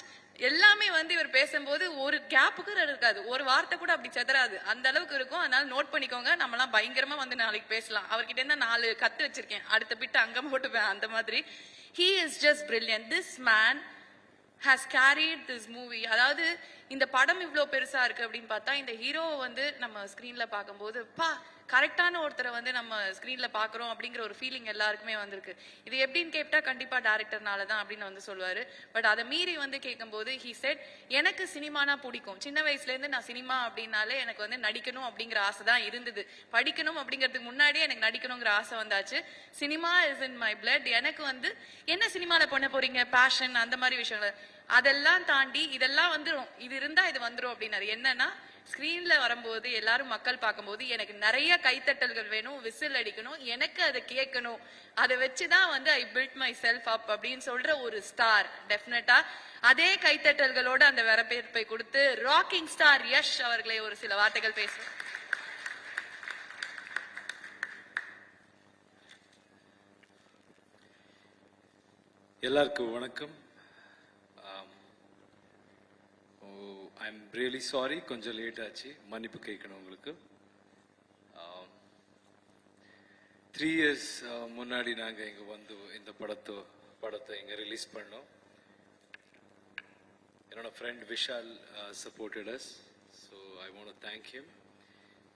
எல்லாமே வந்து இவர் பேசும்போது ஒரு கேப்புக்கு இருக்காது, ஒரு வார்த்தை கூட அப்படி செதறாது, அந்த அளவுக்கு இருக்கும். அதனால நோட் பண்ணிக்கோங்க. நம்மலாம் பயங்கரமா வந்து நாளைக்கு பேசலாம். அவர்கிட்ட இருந்தா 4 கத்து வச்சிருக்கேன், அடுத்த பிட்டு அங்க போட்டுப்பேன் அந்த மாதிரி. He is just brilliant. This man has carried this movie. அதாவது இந்த படம் இவ்வளோ பெருசா இருக்கு அப்படின்னு பார்த்தா இந்த ஹீரோவை வந்து நம்ம ஸ்கிரீன்ல பார்க்கும்போது கரெக்டான ஒருத்தரை வந்து நம்ம ஸ்கிரீன்ல பாக்குறோம் அப்படிங்கிற ஒரு ஃபீலிங் எல்லாருக்குமே வந்திருக்கு. இது எப்படின்னு கேட்டா கண்டிப்பா டைரக்டர்னால தான் அப்படின்னு வந்து சொல்லுவாரு. பட் அதை மீறி வந்து கேட்கும்போது he said, எனக்கு சினிமானா பிடிக்கும், சின்ன வயசுல இருந்து நான் சினிமா அப்படின்னாலே எனக்கு வந்து நடிக்கணும் அப்படிங்கிற ஆசை தான் இருந்தது. படிக்கணும் அப்படிங்கிறதுக்கு முன்னாடியே எனக்கு நடிக்கணுங்கிற ஆசை வந்தாச்சு. Cinema is in my blood. எனக்கு வந்து என்ன சினிமால பண்ண போறீங்க, பேஷன், அந்த மாதிரி விஷயங்கள் அதெல்லாம் தாண்டி இதெல்லாம் வந்துடும், இது இருந்தா இது வந்துடும் அப்படின்னாரு. என்னன்னா ஸ்கிரீன்ல வரும்போது எல்லாரும் மக்கள் பார்க்கும்போது எனக்கு நிறைய கைத்தட்டல்கள் வேணும், விசில் அடிக்கணும், எனக்கு அதை கேட்கணும், அதை வச்சுதான் வந்து ஐ பில்ட் மை செல்ஃப் அப் அப்படின்னு சொல்ற ஒரு ஸ்டார். டெஃபினட்டா அதே கைத்தட்டல்களோட அந்த வரவேற்பை கொடுத்து ராக்கிங் ஸ்டார் யஷ் அவர்களை ஒரு சில வார்த்தைகள் பேசுவோம். எல்லாருக்கும் வணக்கம். ஐம் ரியலி சாரி, கொஞ்சம் லேட் ஆச்சு, மன்னிப்பு கேட்கணும் உங்களுக்கு. 3 years முன்னாடி நாங்கள் இங்கே வந்து இந்த படத்தை இங்கே ரிலீஸ் பண்ணோம். என்னோட friend Vishal supported as, so I want to thank him.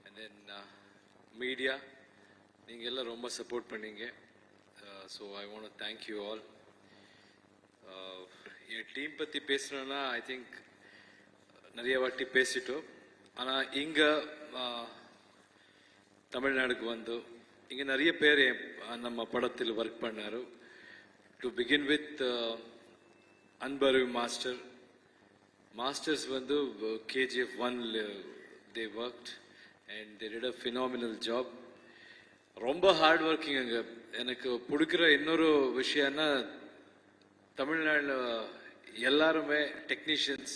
And then media, நீங்கள் எல்லாம் ரொம்ப சப்போர்ட் பண்ணீங்க, so I want to thank you all. N team பற்றி பேசணுன்னா ஐ திங்க் நிறைய வாட்டி பேசிட்டோம். ஆனால் இங்கே தமிழ்நாடுக்கு வந்து இங்கே நிறைய பேர் நம்ம படத்தில் ஒர்க் பண்ணாரு. To begin with Anbariv masters வந்து KGF 1 they worked and they did a phenomenal job. ரொம்ப ஹார்ட் ஒர்க்கிங். அங்கே எனக்கு பிடிக்கிற இன்னொரு விஷயம்னா தமிழ்நாட்டில் எல்லாருமே technicians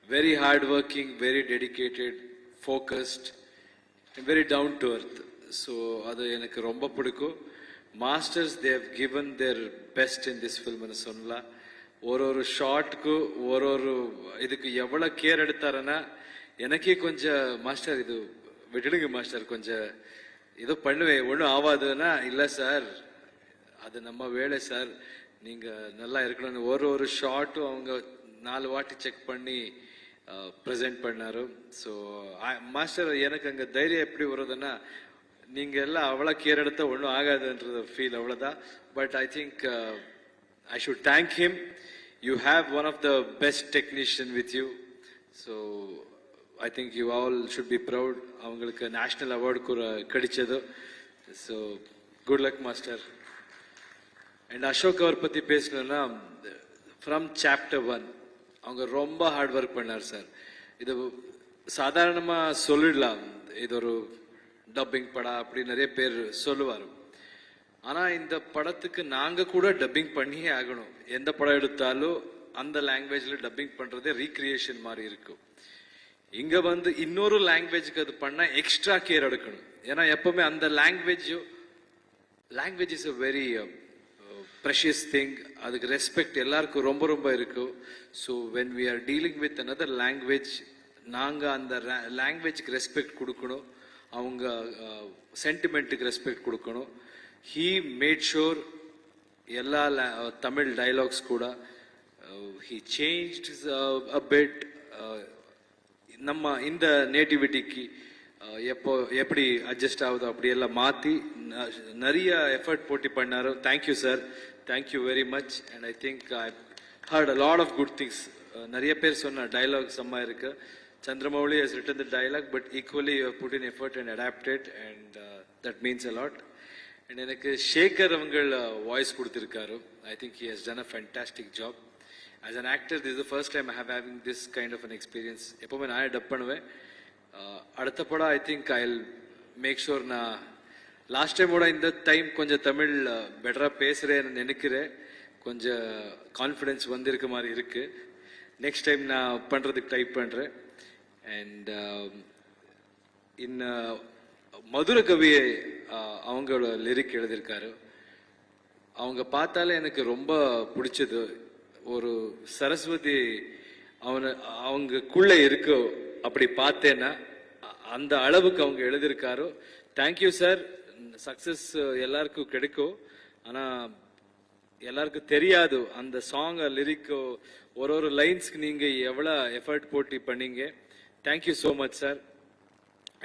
very hard working, very dedicated, focused and very down to earth. So adu enakku romba pidikum. Masters, they have given their best in this film nu sonnala. ஒரு ஷாட் க்கு ஒரு இதுக்கு எவ்வளவு கேர் எடுத்தாருன்னா எனக்கே கொஞ்சம் மாஸ்டர் இது விட்டுடுங்க மாஸ்டர், கொஞ்சம் ஏதோ பண்ணுவேன் ஒன்றும் ஆகாதுன்னா இல்லை சார் அது நம்ம வேலை சார், நீங்க நல்லா இருக்கணும்னு ஒரு ஷாட்டும் அவங்க 4 வாட்டி செக் பண்ணி ப்ரெசென்ட் பண்ணாரு. ஸோ மாஸ்டர் எனக்கு அங்கே தைரியம் எப்படி வருதுன்னா நீங்கள் எல்லாம் அவ்வளோ கேர் எடுத்தா ஒன்றும் ஆகாதுன்றது ஃபீல், அவ்வளோதான். But I think I should thank him. You have one of the best technician with you. So I think you all should be proud. அவங்களுக்கு நேஷ்னல் அவார்டு கூட கிடைச்சது. So good luck master. And Ashok அவர் பற்றி பேசணுன்னா ஃப்ரம் சாப்டர் 1 அவங்க ரொம்ப ஹார்ட் ஒர்க் பண்ணார் சார். இது சாதாரணமாக சொல்லிடலாம், இது ஒரு டப்பிங் படம் அப்படி நிறைய பேர் சொல்லுவார். ஆனால் இந்த படத்துக்கு நாங்கள் கூட டப்பிங் பண்ணியே ஆகணும். எந்த படம் எடுத்தாலும் அந்த லாங்குவேஜில் டப்பிங் பண்ணுறதே ரீக்ரியேஷன் மாதிரி இருக்கும். இங்கே வந்து இன்னொரு லாங்குவேஜுக்கு அது பண்ணால் எக்ஸ்ட்ரா கேர் எடுக்கணும். ஏன்னா எப்பவுமே அந்த language is a very precious thing. அதுக்கு ரெஸ்பெக்ட் எல்லாருக்கும் ரொம்ப ரொம்ப இருக்கும். So when we are dealing with another language நாங்கள் அந்த லாங்குவேஜுக்கு ரெஸ்பெக்ட் கொடுக்கணும், அவங்க சென்டிமெண்ட்டுக்கு ரெஸ்பெக்ட் கொடுக்கணும். ஹீ மேட் ஷோர் எல்லா தமிழ் டைலாக்ஸ் கூட ஹீ சேஞ்ச்ட் அ பிட் நம்ம இந்த நேட்டிவிட்டிக்கு எப்போ எப்படி அட்ஜஸ்ட் ஆகுதோ அப்படியெல்லாம் மாற்றி நிறைய எஃபர்ட் போட்டு பண்ணாரு. Thank you sir, thank you very much. And I think I heard a lot of good things. நிறைய பேர் சொன்ன டைலாக் செம்ம இருக்கு. Chandramouli has written the dialogue, but equally you have put in effort and adapted, and that means a lot. And எனக்கு சேகர் அவங்கள் வாய்ஸ் கொடுத்திருக்காரு. I think he has done a fantastic job. As an actor, this is the first time I have having this kind of an experience. எப்பவுமே நான் டப் பண்ணுவேன். அடுத்த படம் I think I will make sure நான் லாஸ்ட் டைமோட இந்த டைம் கொஞ்சம் தமிழ் பெட்டராக பேசுகிறேன்னு நினைக்கிறேன். கொஞ்சம் கான்ஃபிடென்ஸ் வந்திருக்க மாதிரி இருக்கு. நெக்ஸ்ட் டைம் நான் பண்ணுறதுக்கு ட்ரை பண்ணுறேன். அண்ட் மதுர கவியை அவங்களோட லிரிக் எழுதியிருக்காரு. அவங்க பார்த்தாலே எனக்கு ரொம்ப பிடிச்சது. ஒரு சரஸ்வதி அவங்கக்குள்ள இருக்கோ அப்படி பார்த்தேன்னா அந்த அளவுக்கு அவங்க எழுதியிருக்காரோ. Thank you sir. சக்சஸ் எல்லாருக்கும் கிடைக்கும், ஆனால் எல்லாருக்கும் தெரியாது அந்த சாங் லிரிக்கோ ஒரு லைன்ஸ்க்கு நீங்க எவ்வளவு எஃபர்ட் போட்டு பண்ணீங்க. Thank you so much sir.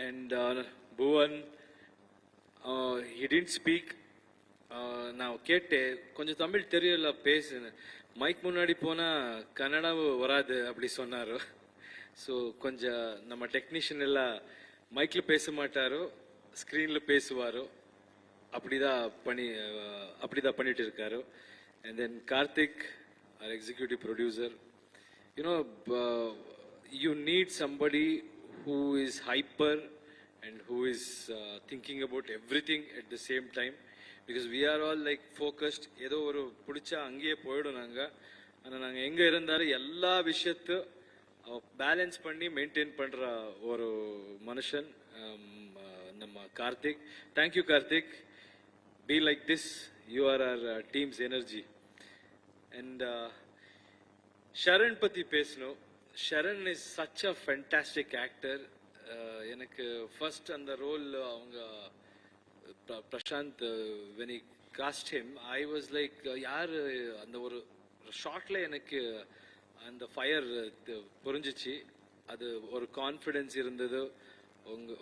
And Bhuvan he didn't speak. நான் கேட்டேன் கொஞ்சம் தமிழ் தெரியல பேசுன்னு. மைக் முன்னாடி போனா கன்னடாவும் வராது அப்படி சொன்னாரோ. ஸோ கொஞ்சம் நம்ம டெக்னீஷியன் எல்லாம் மைக்ல பேச மாட்டாரோ ஸ்க்ரீன்ல பேசுவாரோ. அப்படிதான் பண்ணிட்டு இருக்காரு. And then Karthik, our executive producer, you need somebody who is hyper and who is thinking about everything at the same time, because we are all like focused. ஏதோ ஒரு பிடிச்சா அங்கேயே போயிடும் நாங்க. ஆனால் நாங்கள் எங்கே இருந்தாலும் எல்லா விஷயத்தை பேலன்ஸ் பண்ணி மெயின்டைன் பண்ணுற ஒரு மனுஷன் நம்ம Karthik. Thank you Karthik. Be like this. You are our team's energy. And Sharan பத்தி பேசணும். Sharan is such a fantastic actor. எனக்கு ஃபர்ஸ்ட் அந்த ரோல் அவங்க Prashanth when he cast him, I was like யார் அந்த ஒரு ஷார்ட்ல எனக்கு அந்த ஃபயர் புரிஞ்சிச்சு. அது ஒரு கான்ஃபிடென்ஸ் இருந்தது,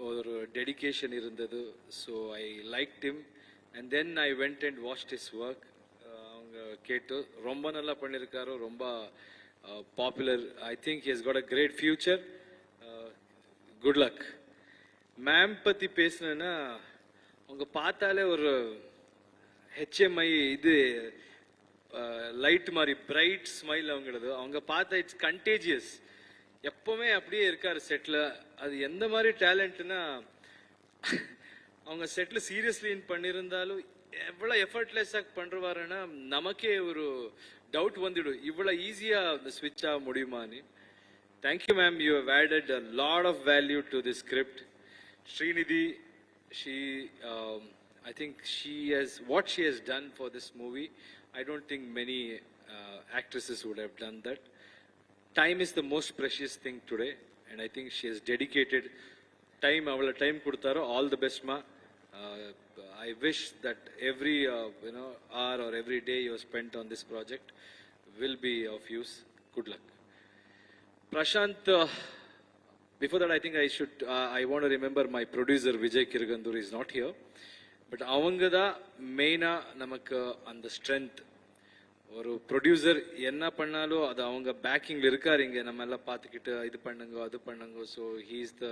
ஒரு டெடிகேஷன் இருந்தது. So I liked him. And then I went and watched his work. அவங்க கேட்டு ரொம்ப நல்லா பண்ணியிருக்காரு, ரொம்ப popular. I think he has got a great future. Good luck. Ma'am பற்றி பேசினேன்னா அவங்க பார்த்தாலே ஒரு ஹெச்எம்ஐ இது லைட் மாதிரி பிரைட் ஸ்மைல் அவங்களது. அவங்க பார்த்தா இட்ஸ் கண்டேஜியஸ். எப்பவுமே அப்படியே இருக்காரு செட்ல. அது எந்த மாதிரி டேலண்ட்னா அவங்க செட்ல சீரியஸ்லி பண்ணியிருந்தாலும் எவ்வளவு எஃபர்ட்லெஸ்ஸா பண்றவாருன்னா நமக்கே ஒரு டவுட் வந்துடும் இவ்வளவு ஈஸியா அந்த ஸ்விட்ச் ஆக முடியுமான்னு. Thank you ma'am. You have added a lot of value to this script. Srinidhi, I think what she has done for this movie, I don't think many actresses would have done that. Time is the most precious thing today, and I think she has dedicated time. Avala time kudutaro. All the best ma. I wish that every hour or every day you have spent on this project will be of use. Good luck. Prashant, before that I think I want to remember my producer Vijay Kirgandur is not here. But அவங்க தான் மெயினாக நமக்கு அந்த ஸ்ட்ரென்த். ஒரு ப்ரொடியூசர் என்ன பண்ணாலும் அது அவங்க பேக்கிங்கில் இருக்காரு. இங்கே நம்ம எல்லாம் பார்த்துக்கிட்டு இது பண்ணுங்க அது பண்ணுங்க. So he is the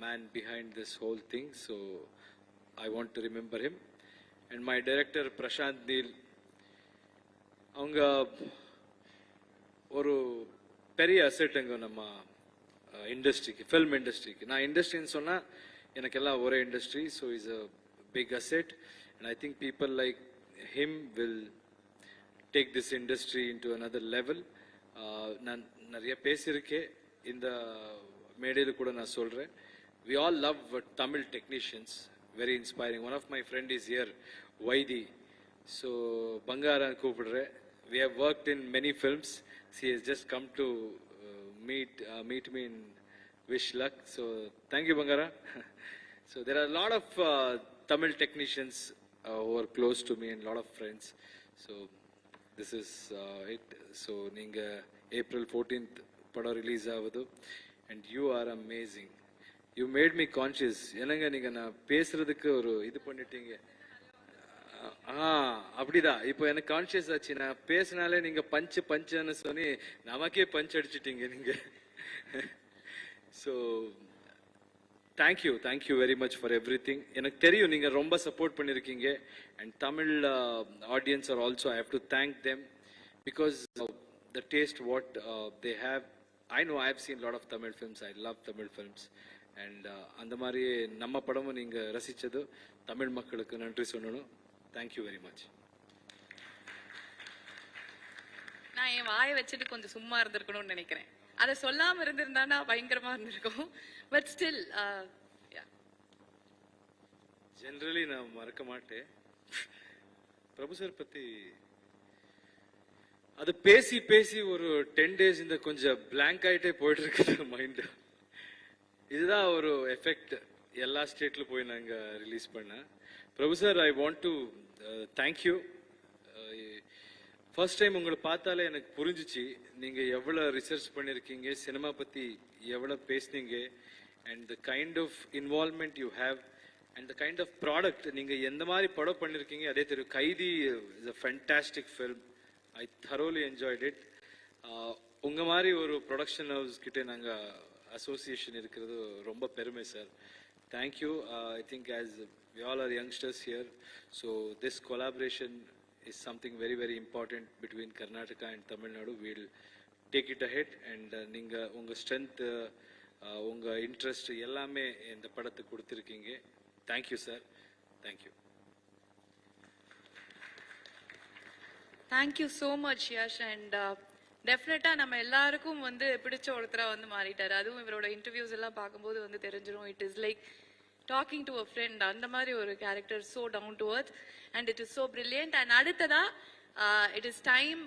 man behind this whole thing. So I want to remember him. And my director Prashanth Neel, அவங்க ஒரு பெரிய அசெட்டுங்க நம்ம இண்டஸ்ட்ரிக்கு, ஃபில்ம் இண்டஸ்ட்ரிக்கு. நான் இண்டஸ்ட்ரின்னு சொன்னால் எனக்கு எல்லாம் ஒரே industry. So is a big asset, and I think people like him will take this industry into another level. நான் நிறைய பேசியிருக்கேன் இந்த மேடையில் கூட நான் சொல்கிறேன். We all love Tamil technicians, very inspiring. One of my friend is here, Vaidi. So Bangara கூப்பிடுறேன். We have worked in many films. She has just come to meet me and wish luck. So thank you Bangara. So there are a lot of Tamil technicians who are close to me and a lot of friends. So this is it. So ninga April 14th pada release avadu, and you are amazing. You made me conscious. என்னங்க நீங்க நான் பேசுறதுக்கு ஒரு இது பண்ணிட்டீங்க. அப்படிதான் இப்போ எனக்கு கான்ஷியஸ் ஆச்சு. நான் பேசினாலே நீங்க பஞ்சுன்னு சொல்லி நமக்கே பஞ்ச் அடிச்சிட்டீங்க நீங்க. So thank you very much for every thing. எனக்கு தெரியும் நீங்க ரொம்ப சப்போர்ட் பண்ணிருக்கீங்க. And Tamil audience are also I have to thank them because the taste what they have. I know I have seen a lot of Tamil films. I love Tamil films. And அந்த மாதிரி நம்ம படமும் நீங்க ரசிச்சது தமிழ் மக்களுக்கு நன்றி சொல்லணும். Thank you very much. நான் என் வாயை வச்சுட்டு கொஞ்சம் சும்மா இருந்திருக்கணும்னு நினைக்கிறேன். அதை சொல்லாம இருந்திருந்தானா பயங்கரமா இருந்திருக்கும். பட் ஸ்டில் ஜெனரலி நான் மறக்க மாட்டேன். பிரபு சார் பத்தி அது பேசி பேசி ஒரு 10 days இந்த கொஞ்சம் பிளாங்க் ஆயிட்டே போயிட்டு இருக்குது மைண்ட். இதுதான் ஒரு எஃபெக்ட். எல்லா ஸ்டேட்ல போய் நாங்க ரிலீஸ் பண்ண. Prabhu sir, I want to thank you. First time உங்களை பார்த்தாலே எனக்கு புரிஞ்சிச்சு நீங்க எவ்வளவு ரிசர்ச் பண்ணிருக்கீங்க, சினிமா பத்தி எவ்வளவு பேசுனீங்க, and the kind of involvement you have and the kind of product நீங்க எந்த மாதிரி படம் பண்ணிருக்கீங்க அதே தெரியும். Kaithi is a fantastic film. I thoroughly enjoyed it. உங்க மாதிரி ஒரு ப்ரொடக்ஷன் ஹவுஸ் கிட்ட நாங்க அசோசியேஷன் இருக்கிறது ரொம்ப பெருமை sir. Thank you. I think as we all are youngsters here, so this collaboration is something very very important between Karnataka and Tamil Nadu. We'll take it ahead and நீங்க உங்க ஸ்ட்ரென்த் உங்க இன்ட்ரெஸ்ட் எல்லாமே இந்த படத்துக்கு கொடுத்திருக்கீங்க. Thank you sir. Thank you. Thank you so much Yash. And டெஃபினட்டா நம்ம எல்லாருக்கும் வந்து பிடிச்ச ஒருத்தரா வந்து மாறிட்டாரு. அதுவும் இவரோட இன்டர்வியூஸ் எல்லாம் பார்க்கும்போது வந்து தெரிஞ்சிடும். It is like talking to a friend. அந்த மாதிரி ஒரு character, so down to earth and it is so brilliant. And அடுத்ததா it is time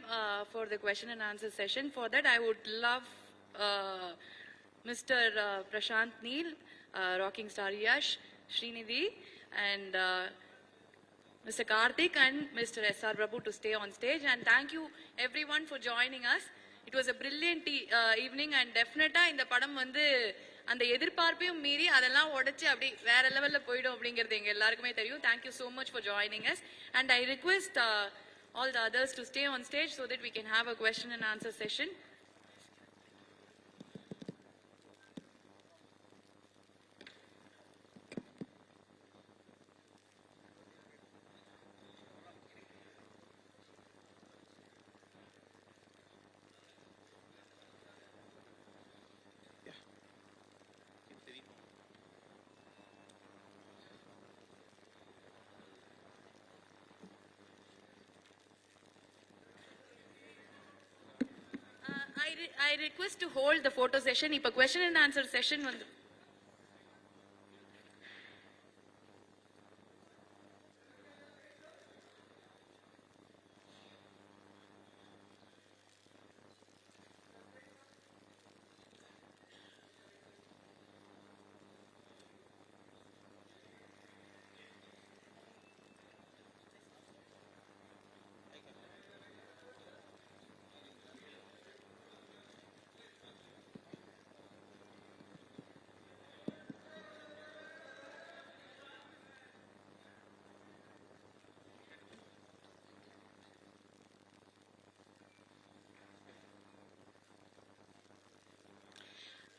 for the question and answer session. For that I would love mister Prashanth Neel, rocking star Yash, Srinidhi and Mr. Karthik and Mr. S.R. Prabhu to stay on stage. And thank you everyone for joining us. It was a brilliant evening and definitely இந்த படம் வந்து அந்த எதிர்பார்ப்பையும் மீறி அதெல்லாம் உடைச்சு அப்படி வேற லெவல்ல போய்டும் அப்படிங்கிறது எங்க எல்லாருக்குமே தெரியும். Thank you so much for joining us and I request all the others to stay on stage so that we can have a question and answer session. I request to hold the photo session. Ipa question and answer session vandu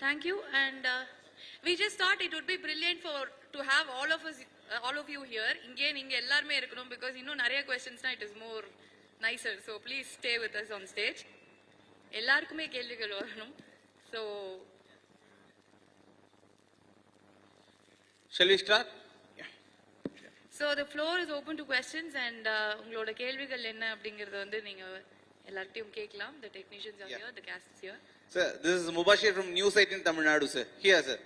Thank you. And we just thought it would be brilliant to have all of you here. Inge ninga ellarume irukanum because இன்னும் நிறைய questions na it is more nicer. So please stay with us on stage. எல்லாருக்குமே கேள்விகள் வரணும். So shall we start? Yeah. So the floor is open to questions and உங்களோட கேள்விகள் என்ன அப்படிங்கறது வந்து நீங்க எல்லார்ட்டையும் கேட்கலாம். The technicians are here, the cast is here. Sir, this is Mubashir from News 8 in Tamil Nadu, sir. Here, sir.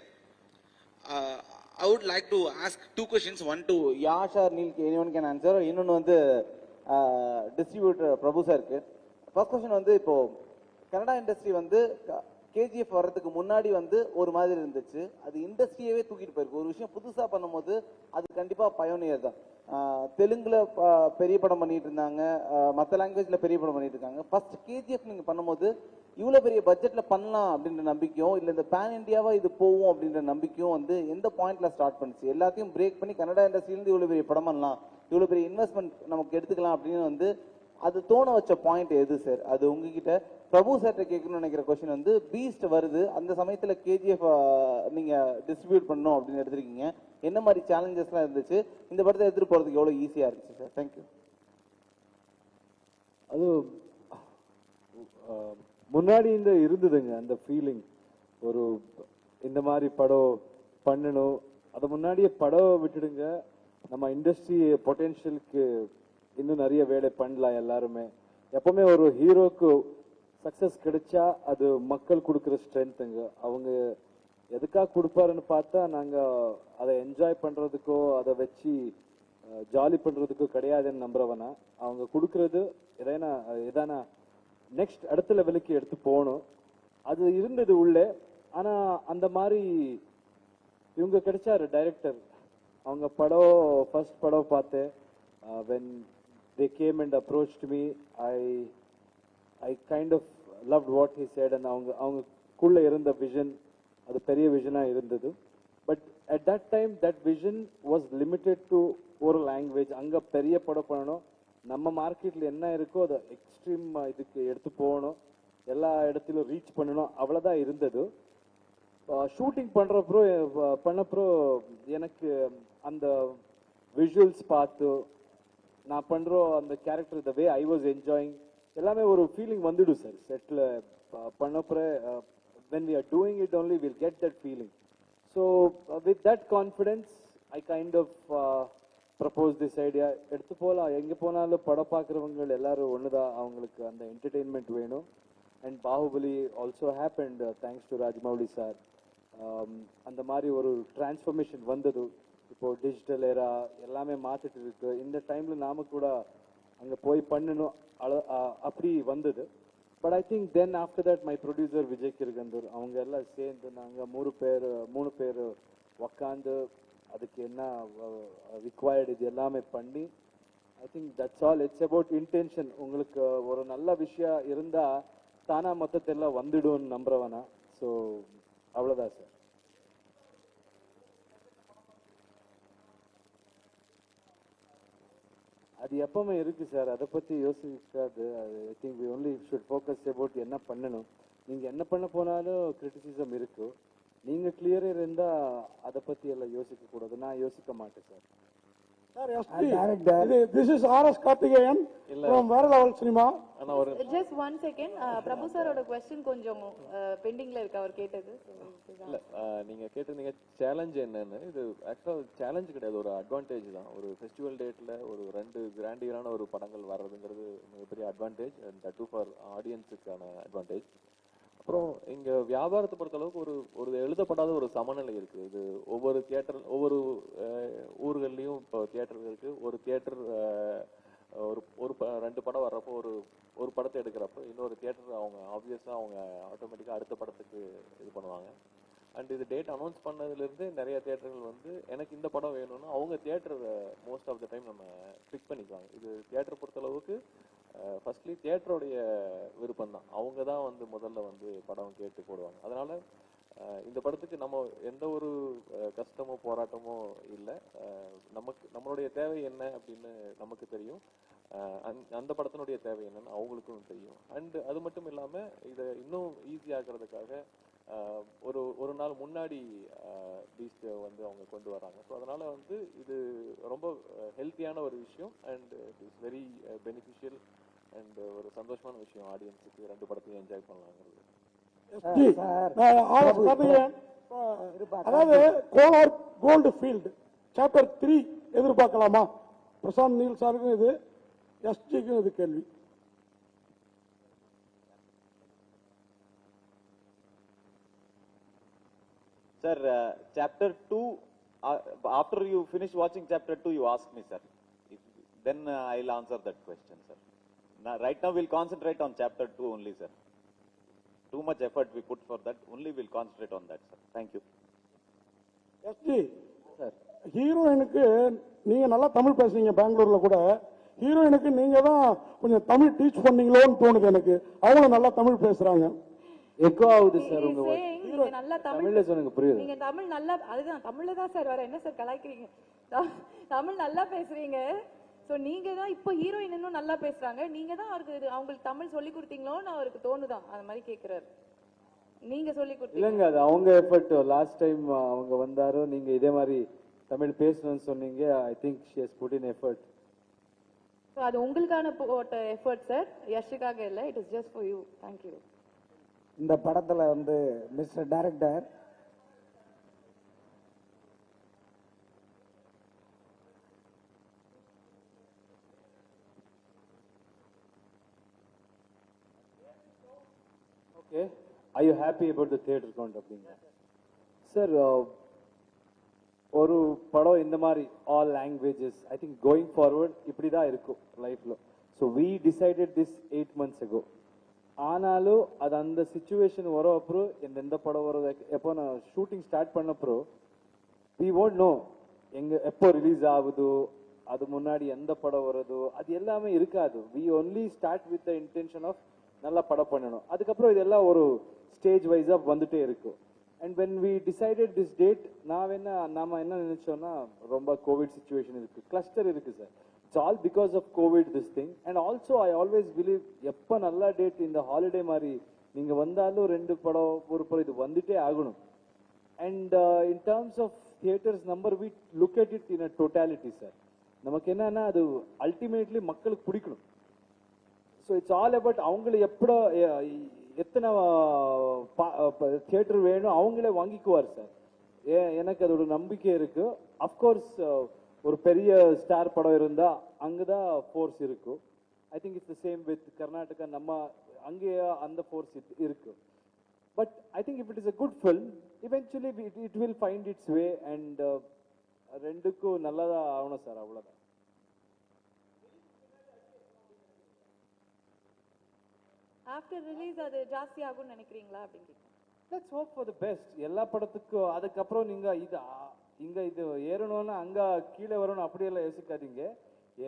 I would like to ask two questions. One to Yash or Neil, anyone can answer. இன்னொன்று வந்து distributor Prabhu sir. First question வந்து இப்போ கன்னடா இண்டஸ்ட்ரி வந்து கேஜிஎஃப் வர்றதுக்கு முன்னாடி வந்து ஒரு மாதிரி இருந்துச்சு. அது இண்டஸ்ட்ரியவே தூக்கிட்டு போயிருக்கு. ஒரு விஷயம் புதுசா பண்ணும்போது அது கண்டிப்பா பயோனியர் தான். தெலுங்குல பெரிய படம் பண்ணிட்டு இருந்தாங்க, மற்ற லாங்குவேஜ்ல பெரிய படம் பண்ணிட்டு இருக்காங்க. ஃபர்ஸ்ட் கேஜிஎஃப் நீங்க பண்ணும்போது இவ்வளவு பெரிய பட்ஜெட்ல பண்ணலாம் அப்படின்ற நம்பிக்கையும் இல்ல இந்த பேன் இந்தியாவா இது போகும் அப்படின்ற நம்பிக்கையும் வந்து எந்த பாயிண்ட்ல ஸ்டார்ட் பண்ணுச்சு? எல்லாத்தையும் பிரேக் பண்ணி கன்னடா இண்டஸ்ட்ரியிலிருந்து இவ்வளவு பெரிய படம் பண்ணலாம், இவ்வளவு பெரிய இன்வெஸ்ட்மெண்ட் நமக்கு எடுத்துக்கலாம் அப்படின்னு வந்து அது தோண வச்ச பாயிண்ட் எது சார்? அது உங்ககிட்ட பிரபு சார்ட்ட கேட்கணும்னு நினைக்கிற கொஸ்டின் வந்து பீஸ்ட் வருது, அந்த சமயத்துல கேஜிஎஃப் நீங்க டிஸ்ட்ரிபியூட் பண்ணணும் அப்படின்னு எடுத்திருக்கீங்க. என்ன மாதிரி சேலஞ்சஸ்லாம் இருந்துச்சு? இந்த படத்தை எடுத்துட்டு போறதுக்கு எவ்வளவு ஈஸியா இருந்துச்சு சார்? தேங்க்யூ. அது முன்னாடி இந்த இருந்ததுங்க அந்த ஃபீலிங், ஒரு இந்த மாதிரி படம் பண்ணணும். அது முன்னாடியே படம் விட்டுடுங்க, நம்ம இண்டஸ்ட்ரி பொட்டென்ஷியலுக்கு இன்னும் நிறைய வேலை பண்ணலாம் எல்லாருமே. எப்பவுமே ஒரு ஹீரோக்கு சக்சஸ் கிடைச்சா அது மக்கள் கொடுக்குற ஸ்ட்ரென்த்துங்க. அவங்க எதுக்காக கொடுப்பாருன்னு பார்த்தா நாங்க அதை என்ஜாய் பண்றதுக்கோ அதை வச்சு ஜாலி பண்றதுக்கோ கிடையாதுன்னு நம்புறவனா. அவங்க கொடுக்கறது எதானா நெக்ஸ்ட் அடுத்த லெவலுக்கு எடுத்து போகணும். அது இருந்தது உள்ளே. ஆனா அந்த மாதிரி இவங்க கிடைச்சாரு டைரக்டர். அவங்க படம் ஃபர்ஸ்ட் படம் பார்த்தேன். when they came and approached me, I kind of loved what he said, and அவங்களுக்குள்ள இருந்த விஷன் அது பெரிய விஷனா இருந்தது. But at that time that vision was limited to ஒரு லாங்குவேஜ். அங்க பெரிய படம் பண்ணணும், நம்ம மார்க்கெட்ல என்ன இருக்கோ அதை எக்ஸ்ட்ரீம் இதுக்கு எடுத்து போகணும், எல்லா இடத்திலும் ரீச் பண்ணணும், அவ்வளவுதான் இருந்தது. ஷூட்டிங் பண்ணப்போ எனக்கு அந்த விஷுவல்ஸ் பார்த்து நான் பண்றோம் அந்த character the way I was enjoying எல்லாமே ஒரு ஃபீலிங் வந்துடும் சார். செட்டில் பண்ணப்போ when we are doing it only we'll get that feeling. So with that confidence I kind of propose this idea. எடுத்து போலாம், எங்க போனாலும் படம் பார்க்குறவங்க எல்லாரும் ஒண்ணுதான், அவங்களுக்கு அந்த என்டர்டெயின்மெண்ட் வேணும். And Baahubali also happened thanks to Rajamouli sir. அந்த மாதிரி ஒரு டிரான்ஸ்ஃபர்மேஷன் வந்தது. இப்போ டிஜிட்டல் ஏரா எல்லாமே மாத்திட்டு இருக்கு. இந்த டைம்ல நாம கூட அங்க போய் பண்ணணும் அப்படி வந்தது. But I think then after that my producer Vijay Kiragandur அவங்க எல்லாம் சேர்ந்து நாங்க மூணு பேர் உக்காந்து அதுக்கு என்ன ரிக்வயர்டு இது எல்லாமே பண்ணி I think that's all. It's about intention. உங்களுக்கு ஒரு நல்ல விஷயம் இருந்தா தானா மொத்தத்தெல்லாம் வந்துடும் நம்புறவனா. ஸோ அவ்வளோதான் சார். அது எப்பவுமே இருக்கு சார், அதை பத்தி யோசிக்காது. I think we only should focus about என்ன பண்ணணும். நீங்க என்ன பண்ண போனாலும் கிரிட்டிசிசம் இருக்கு, நீங்க கிளியரா இருந்தா அதை பத்தி எல்லாம் யோசிக்க கூடாது. நான் யோசிக்க மாட்டேன் sir. This is R.S. Karthikeyan from Vera Level Cinema. Just one second. பிரபு சாரோட क्वेश्चन கொஞ்சம் பெண்டிங்ல இருக்கு அவர் கேட்டது. இல்ல நீங்க கேட்டிருந்தீங்க சேலஞ்ச் என்னன்னு. இது ஆக்சுவலா சேலஞ்ச் கிடையாது, ஒரு அட்வான்டேஜ் தான். ஒரு ஃபெஸ்டிவல் டேட்ல ஒரு 2 கிராண்டியரான ஒரு படங்கள் வர்றதுங்கிறது மிகப்பெரிய advantage. And that to for ஆடியன்ஸுக்கான அட்வான்டேஜ். அப்புறம் இங்க வியாபாரத்தை பொறுத்த அளவுக்கு ஒரு எழுதப்படாத ஒரு சமநிலை இருக்கு. இது ஒவ்வொரு தியேட்டர் ஒவ்வொரு ஊர்கள்லயும் இப்போ தியேட்டர் இருக்கு. ஒரு தியேட்டர் ஒரு 2 படம் வர்றப்போ ஒரு படத்தை எடுக்கிறப்போ இன்னொரு தியேட்டர் அவங்க ஆப்வியஸா அவங்க ஆட்டோமேட்டிக்கா அடுத்த படத்துக்கு இது பண்ணுவாங்க. அண்ட் இது டேட் அனௌன்ஸ் பண்ணதுலேருந்து நிறைய தியேட்டர்கள் வந்து எனக்கு இந்த படம் வேணும்னா அவங்க theatre most of the time நம்ம பிக் பண்ணிக்குவாங்க. இது தியேட்டர் பொறுத்தளவுக்கு ஃபர்ஸ்ட்லி தியேட்டருடைய விருப்பம் தான். அவங்க தான் வந்து முதல்ல வந்து படம் கேட்டு போடுவாங்க. அதனால இந்த படத்துக்கு நம்ம எந்த ஒரு கஷ்டமோ போராட்டமோ இல்லை. நம்மளுடைய தேவை என்ன அப்படின்னு நமக்கு தெரியும், அந்த படத்தினுடைய தேவை என்னன்னு அவங்களுக்கும் தெரியும். அண்ட் அது மட்டும் இல்லாம இதை இன்னும் ஈஸி ஆக்குறதுக்காக ஒரு நாள் முன்னாடி பீஸ்ட் வந்து அவங்க கொண்டு வராங்க. ஸோ அதனால வந்து இது ரொம்ப ஹெல்த்தியான ஒரு விஷயம் and it's very beneficial and ஒரு சந்தோஷமான விஷயம் ஆடியன்ஸுக்கு 2 படத்தையும் என்ஜாய் பண்ணலாங்கிறது. அதாவது கோலார் கோல்டு ஃபீல்டு சாப்டர் 3 எதிர்பார்க்கலாமா? பிரசாந்த் நீல் சாருக்கும் இது, எஸ்டிக்கும் இது கேள்வி. Sir, chapter 2, after you finish watching chapter 2, you ask me, sir. Then I'll answer that question, sir. Now, right now, we'll concentrate on chapter 2 only, sir. too much effort we put for that. Only we'll concentrate on that, sir. Thank you. எஸ்டி ஹீரோயினுக்கு நீங்க நல்லா தமிழ் பேசுறீங்க பெங்களூர்ல கூட. ஹீரோயினுக்கு நீங்க தான் கொஞ்சம் தமிழ் டீச் பண்ணீங்களோன்னு தோணுது எனக்கு. அவங்க நல்லா தமிழ் பேசுறாங்க. எக்கோ ஆகுது சார் உங்க நீங்க நல்லா தமிழ்ல சொல்லுங்க புரியுது. நீங்க தமிழ் நல்லா அதுதான் தமிழ்ல தான் சார் வர என்ன சார் கலாய்க்கிறீங்க. தமிழ் நல்லா பேசுறீங்க. சோ நீங்க தான் இப்போ ஹீரோயின் இன்னும் நல்லா பேசுறாங்க. நீங்க தான் அவங்களுக்கு தமிழ் சொல்லி கொடுத்தீங்களோன்னு அவருக்கு தோணுதான். அந்த மாதிரி கேக்குறாரு. நீங்க சொல்லி கொடுத்தீங்க இல்லங்க அது அவங்க எஃபர்ட். லாஸ்ட் டைம் அவங்க வந்தாரோ நீங்க இதே மாதிரி தமிழ் பேசணும்னு சொன்னீங்க. I think she has put in effort. So அது உங்களுக்கான போட்ட எஃபர்ட் சார். யஷுக்காக இல்ல. It is just for you. Thank you. இந்த படத்துல வந்து mister director okay are you happy about the theater count அப்படிங்க சார்? ஒரு படம் இந்த மாதிரி all languages I think going forward இப்படி தான் இருக்கும் லைஃப்ல. So we decided this 8 months ago. ஆனாலும் அது அந்த சிச்சுவேஷன் வர அப்புறம் எந்த படம் வர எப்போ நான் ஷூட்டிங் ஸ்டார்ட் பண்ணப்போ வி won't know எப்போ ரிலீஸ் ஆகுதோ அது முன்னாடி எந்த படம் வருதோ அது எல்லாமே இருக்காது. We only start with the intention of நல்லா படம் பண்ணணும். அதுக்கப்புறம் இதெல்லாம் ஒரு ஸ்டேஜ் வைஸா வந்துட்டே இருக்கும். And when we decided this date நாம என்ன நினைச்சோம்னா ரொம்ப கோவிட் சிச்சுவேஷன் இருக்கு, கிளஸ்டர் இருக்கு sir. It's all because of covid this thing. And also I always believe எப்போ நல்ல டேட் இந்த ஹாலிடே மாதிரி நீங்க வந்தாலும் 2 படம் ஒரு படம் இது வந்துட்டே ஆகணும். And in terms of theatres number we look at it in a totality sir. நமக்கு என்னன்னா அது அல்டிமேட்லி மக்களுக்கு பிடிக்கணும். ஸோ இட்ஸ் ஆல் அபவுட் அவங்களை எப்போ எத்தனை தியேட்டர் வேணும் அவங்களே வாங்கிக்குவார் சார். எனக்கு அதோட நம்பிக்கை இருக்கு. அஃப்கோர்ஸ் ஒரு பெரிய ஸ்டார் படம் இருந்தா அங்கதான் ஃபோர்ஸ் இருக்கும். ஐ think it's the same with Karnataka. நம்ம அங்கேயே அந்த ஃபோர்ஸ் இருக்கு. But I think if it is a good film eventually it will find it's way. And ரெண்டுக்கும் நல்லதா ஆகணும் சார். அவ்வளவுதான். ஆஃப்டர் ரிலீஸ் அது ஜாஸ்தி ஆகும்னு நினைக்கிறீங்களா அப்படின்னு? Let's hope for the best. எல்லா படத்துக்கும் அதுக்கப்புறம் நீங்க இது ஏறணும்னா அங்க கீழே வரணும் அப்படியெல்லாம் யோசிக்காதீங்க.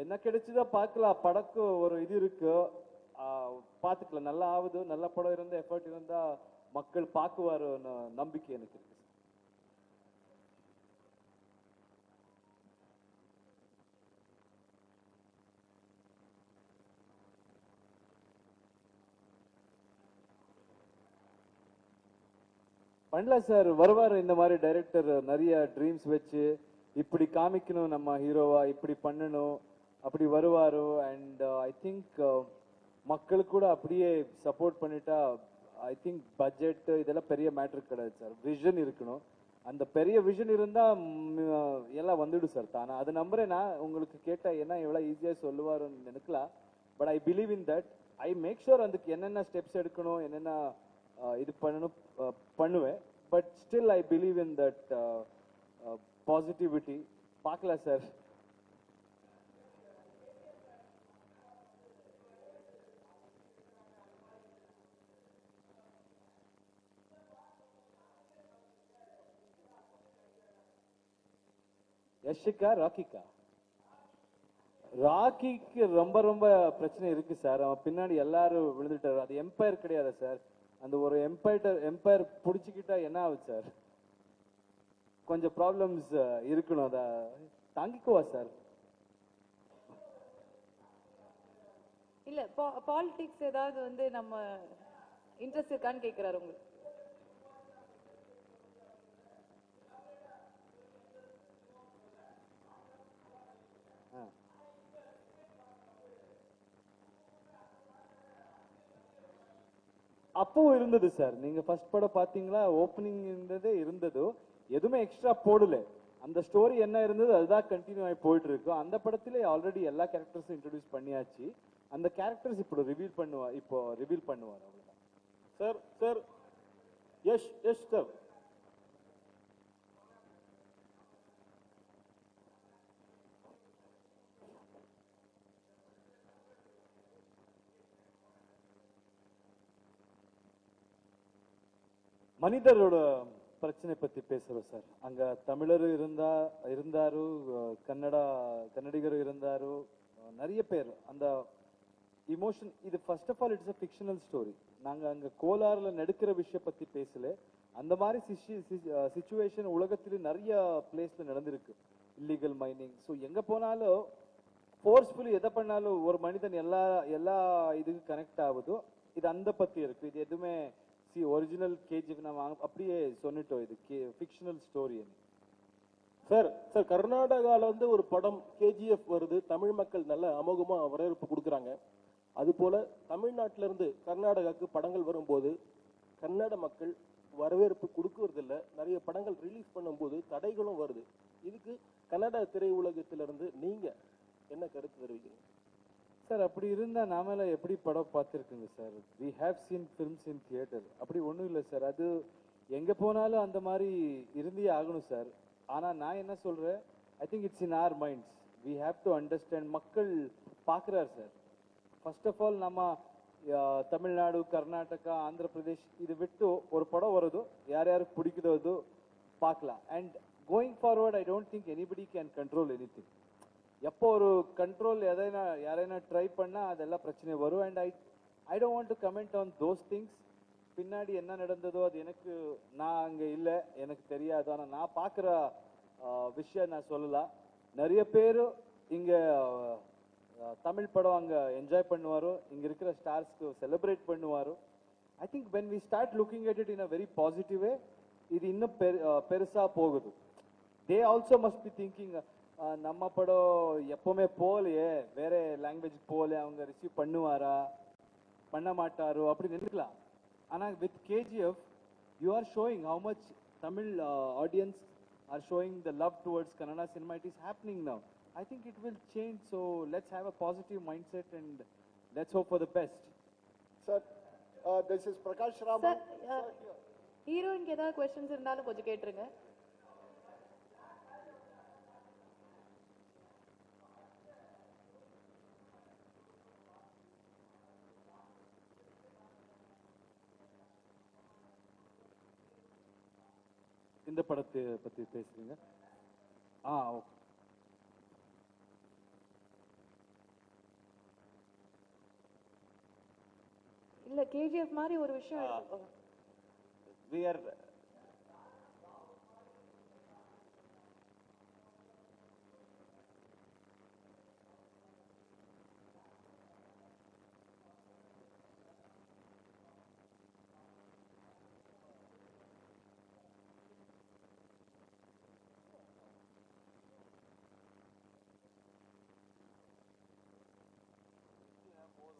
என்ன கிடைச்சதோ பார்க்கலாம். படக்கு ஒரு இது இருக்கு, பார்த்துக்கலாம். நல்லா ஆகுது, நல்ல படம் இருந்தா எஃபர்ட் இருந்தா மக்கள் பார்க்குவாருன்னு நம்பிக்கை எனக்கு இருக்கு. பண்ணலாம் சார். வருவார் இந்த மாதிரி டைரக்டர் நிறைய ட்ரீம்ஸ் வச்சு இப்படி காமிக்கணும் நம்ம ஹீரோவா, இப்படி பண்ணணும், அப்படி வருவாரு. அண்ட் ஐ திங்க் மக்களுக்கு கூட அப்படியே சப்போர்ட் பண்ணிட்டா ஐ திங்க் பட்ஜெட் இதெல்லாம் பெரிய மேட்டர் கிடையாது சார். விஷன் இருக்கணும். அந்த பெரிய விஷன் இருந்தா எல்லாம் வந்துடும் சார் தானா. அது நம்புறேன். நான் உங்களுக்கு கேட்டா என்ன எவ்வளவு ஈஸியா சொல்லுவாருன்னு நினைக்கலாம். But I believe in that. I make sure அதுக்கு என்னென்ன ஸ்டெப்ஸ் எடுக்கணும், என்னென்ன இது பண்ணணும் பண்ணுவேன். But still I believe in that positivity. பார்க்கலாம் சார். யஷிகா ராக்கிக்கா? ராக்கிக்கு ரொம்ப ரொம்ப பிரச்சனை இருக்கு சார். அவன் பின்னாடி எல்லாரும் விழுந்துட்டாரு. அது எம்பையர் கிடையாது சார். அந்த ஒரு எம்பையர் பிடிச்சிக்கிட்டா என்ன ஆகுது சார்? கொஞ்சம் ப்ராப்ளம்ஸ் இருக்கணும். அதை தாங்கிக்குவா சார். இல்ல பாலிடிக்ஸ் ஏதாவது வந்து நம்ம இன்ட்ரெஸ்ட் இருக்கான்னு கேக்குறாரு உங்களுக்கு. அப்பவும் இருந்தது சார். நீங்க ஃபர்ஸ்ட் படம் பாத்தீங்களா? ஓப்பனிங் இருந்ததோ எதுவுமே எக்ஸ்ட்ரா போடல. அந்த ஸ்டோரி என்ன இருந்தது அதுதான் கண்டினியூ ஆகி போயிட்டு இருக்கும். அந்த படத்திலே ஆல்ரெடி எல்லா கேரக்டர்ஸும் இன்ட்ரோடியூஸ் பண்ணியாச்சு. அந்த கேரக்டர்ஸ் இப்போ ரிவீல் பண்ணுவார் அவ்வளவுதான் சார். Sir yes sir. மனிதரோட பிரச்சனை பத்தி பேசுறோம் சார். அங்க தமிழர் இருந்தாரு, கன்னடிகர் இருந்தாரு, நிறைய பேர். அந்த இமோஷன் இது first of all it's a fictional story. நாங்க அங்க கோலாறுல நடக்கிற விஷயம் பத்தி பேசல. அந்த மாதிரி சிச்சுவேஷன் உலகத்திலே நிறைய பிளேஸ்ல நடந்திருக்கு. Illegal mining. ஸோ எங்க போனாலும் ஃபோர்ஸ்ஃபுல்லி எதை பண்ணாலும் ஒரு மனிதன் எல்லா இதுக்கு கனெக்ட் ஆகுதோ இது அந்த பத்தி இருக்கு. இது எதுவுமே ஒரிஜினல் கேஜிஎஃப் நம்ம அப்படியே சொன்னிட்டோம். இது ஃபிக்ஷனல் ஸ்டோரி. சார் கர்நாடகால வந்து ஒரு படம் கேஜிஎஃப் வருது, தமிழ் மக்கள் நல்ல அமோகமா வரவேற்பு கொடுக்குறாங்க. அது போல தமிழ்நாட்டில இருந்து கர்நாடகாவுக்கு படங்கள் வரும்போது கன்னட மக்கள் வரவேற்பு கொடுக்கறதில்ல. நிறைய படங்கள் ரிலீஸ் பண்ணும்போது தடைகளும் வருது. இதுக்கு கன்னட திரையுலகத்திலிருந்து நீங்க என்ன கருத்து தெரிவிக்கிறீங்க சார்? அப்படி இருந்தா நாம எப்படி படம் பார்த்துருக்குங்க sir? We have seen films in theatre. அப்படி ஒன்றும் இல்லை சார். அது எங்க போனாலும் அந்த மாதிரி இருந்தே ஆகணும் சார். ஆனா நான் என்ன சொல்றேன், I think it's in our minds. We have to understand. மக்கள் பார்க்குறாரு சார். ஃபர்ஸ்ட் ஆஃப் ஆல் நம்ம தமிழ்நாடு, கர்நாடகா, ஆந்திர பிரதேஷ் இது விட்டு ஒரு படம் வருதோ யாருக்கு பிடிக்குதோ பார்க்கலாம். And going forward I don't think anybody can control anything. எப்போ ஒரு கண்ட்ரோல் யாரைனா ட்ரை பண்ணா அதெல்லாம் பிரச்சனை வரும். And I don't want to comment on those things. பின்னாடி என்ன நடந்ததோ அது நான் அங்க இல்லை, எனக்கு தெரியாது. ஆனா நான் பார்க்குற விஷயம் நான் சொல்லலாம். நிறைய பேர் இங்க தமிழ் படம் அங்க என்ஜாய் பண்ணுவாரோ, இங்க இருக்கிற ஸ்டார்ஸ்க்கு செலிப்ரேட் பண்ணுவாரோ. I think when we start looking at it in a very positive way, இது இன்னும் பெருசா போகுது. they also must be thinking நம்ம படம் எப்பவுமே போலையே, வேற லாங்குவேஜ் போல, அவங்க ரிசீவ் பண்ணுவாரா பண்ண மாட்டாரோ அப்படி நினைக்கலாம். ஆனா with KGF you are showing how much Tamil audience are showing the love towards Kannada cinema. It is happening now. I think it will change. So let's have a positive mindset and let's hope for the best. Sir, this is Prakash Raman. Sir, ஹீரோயின்க்கு ஏதாவது क्वेश्चंस இருந்தாலும் கொஞ்சம் கேட்டுருங்க. இந்த படத்தை பத்தி பேசுறீங்க? ஓகே. இல்ல கேஜிஎஃப் மாதிரி ஒரு விஷயம் we are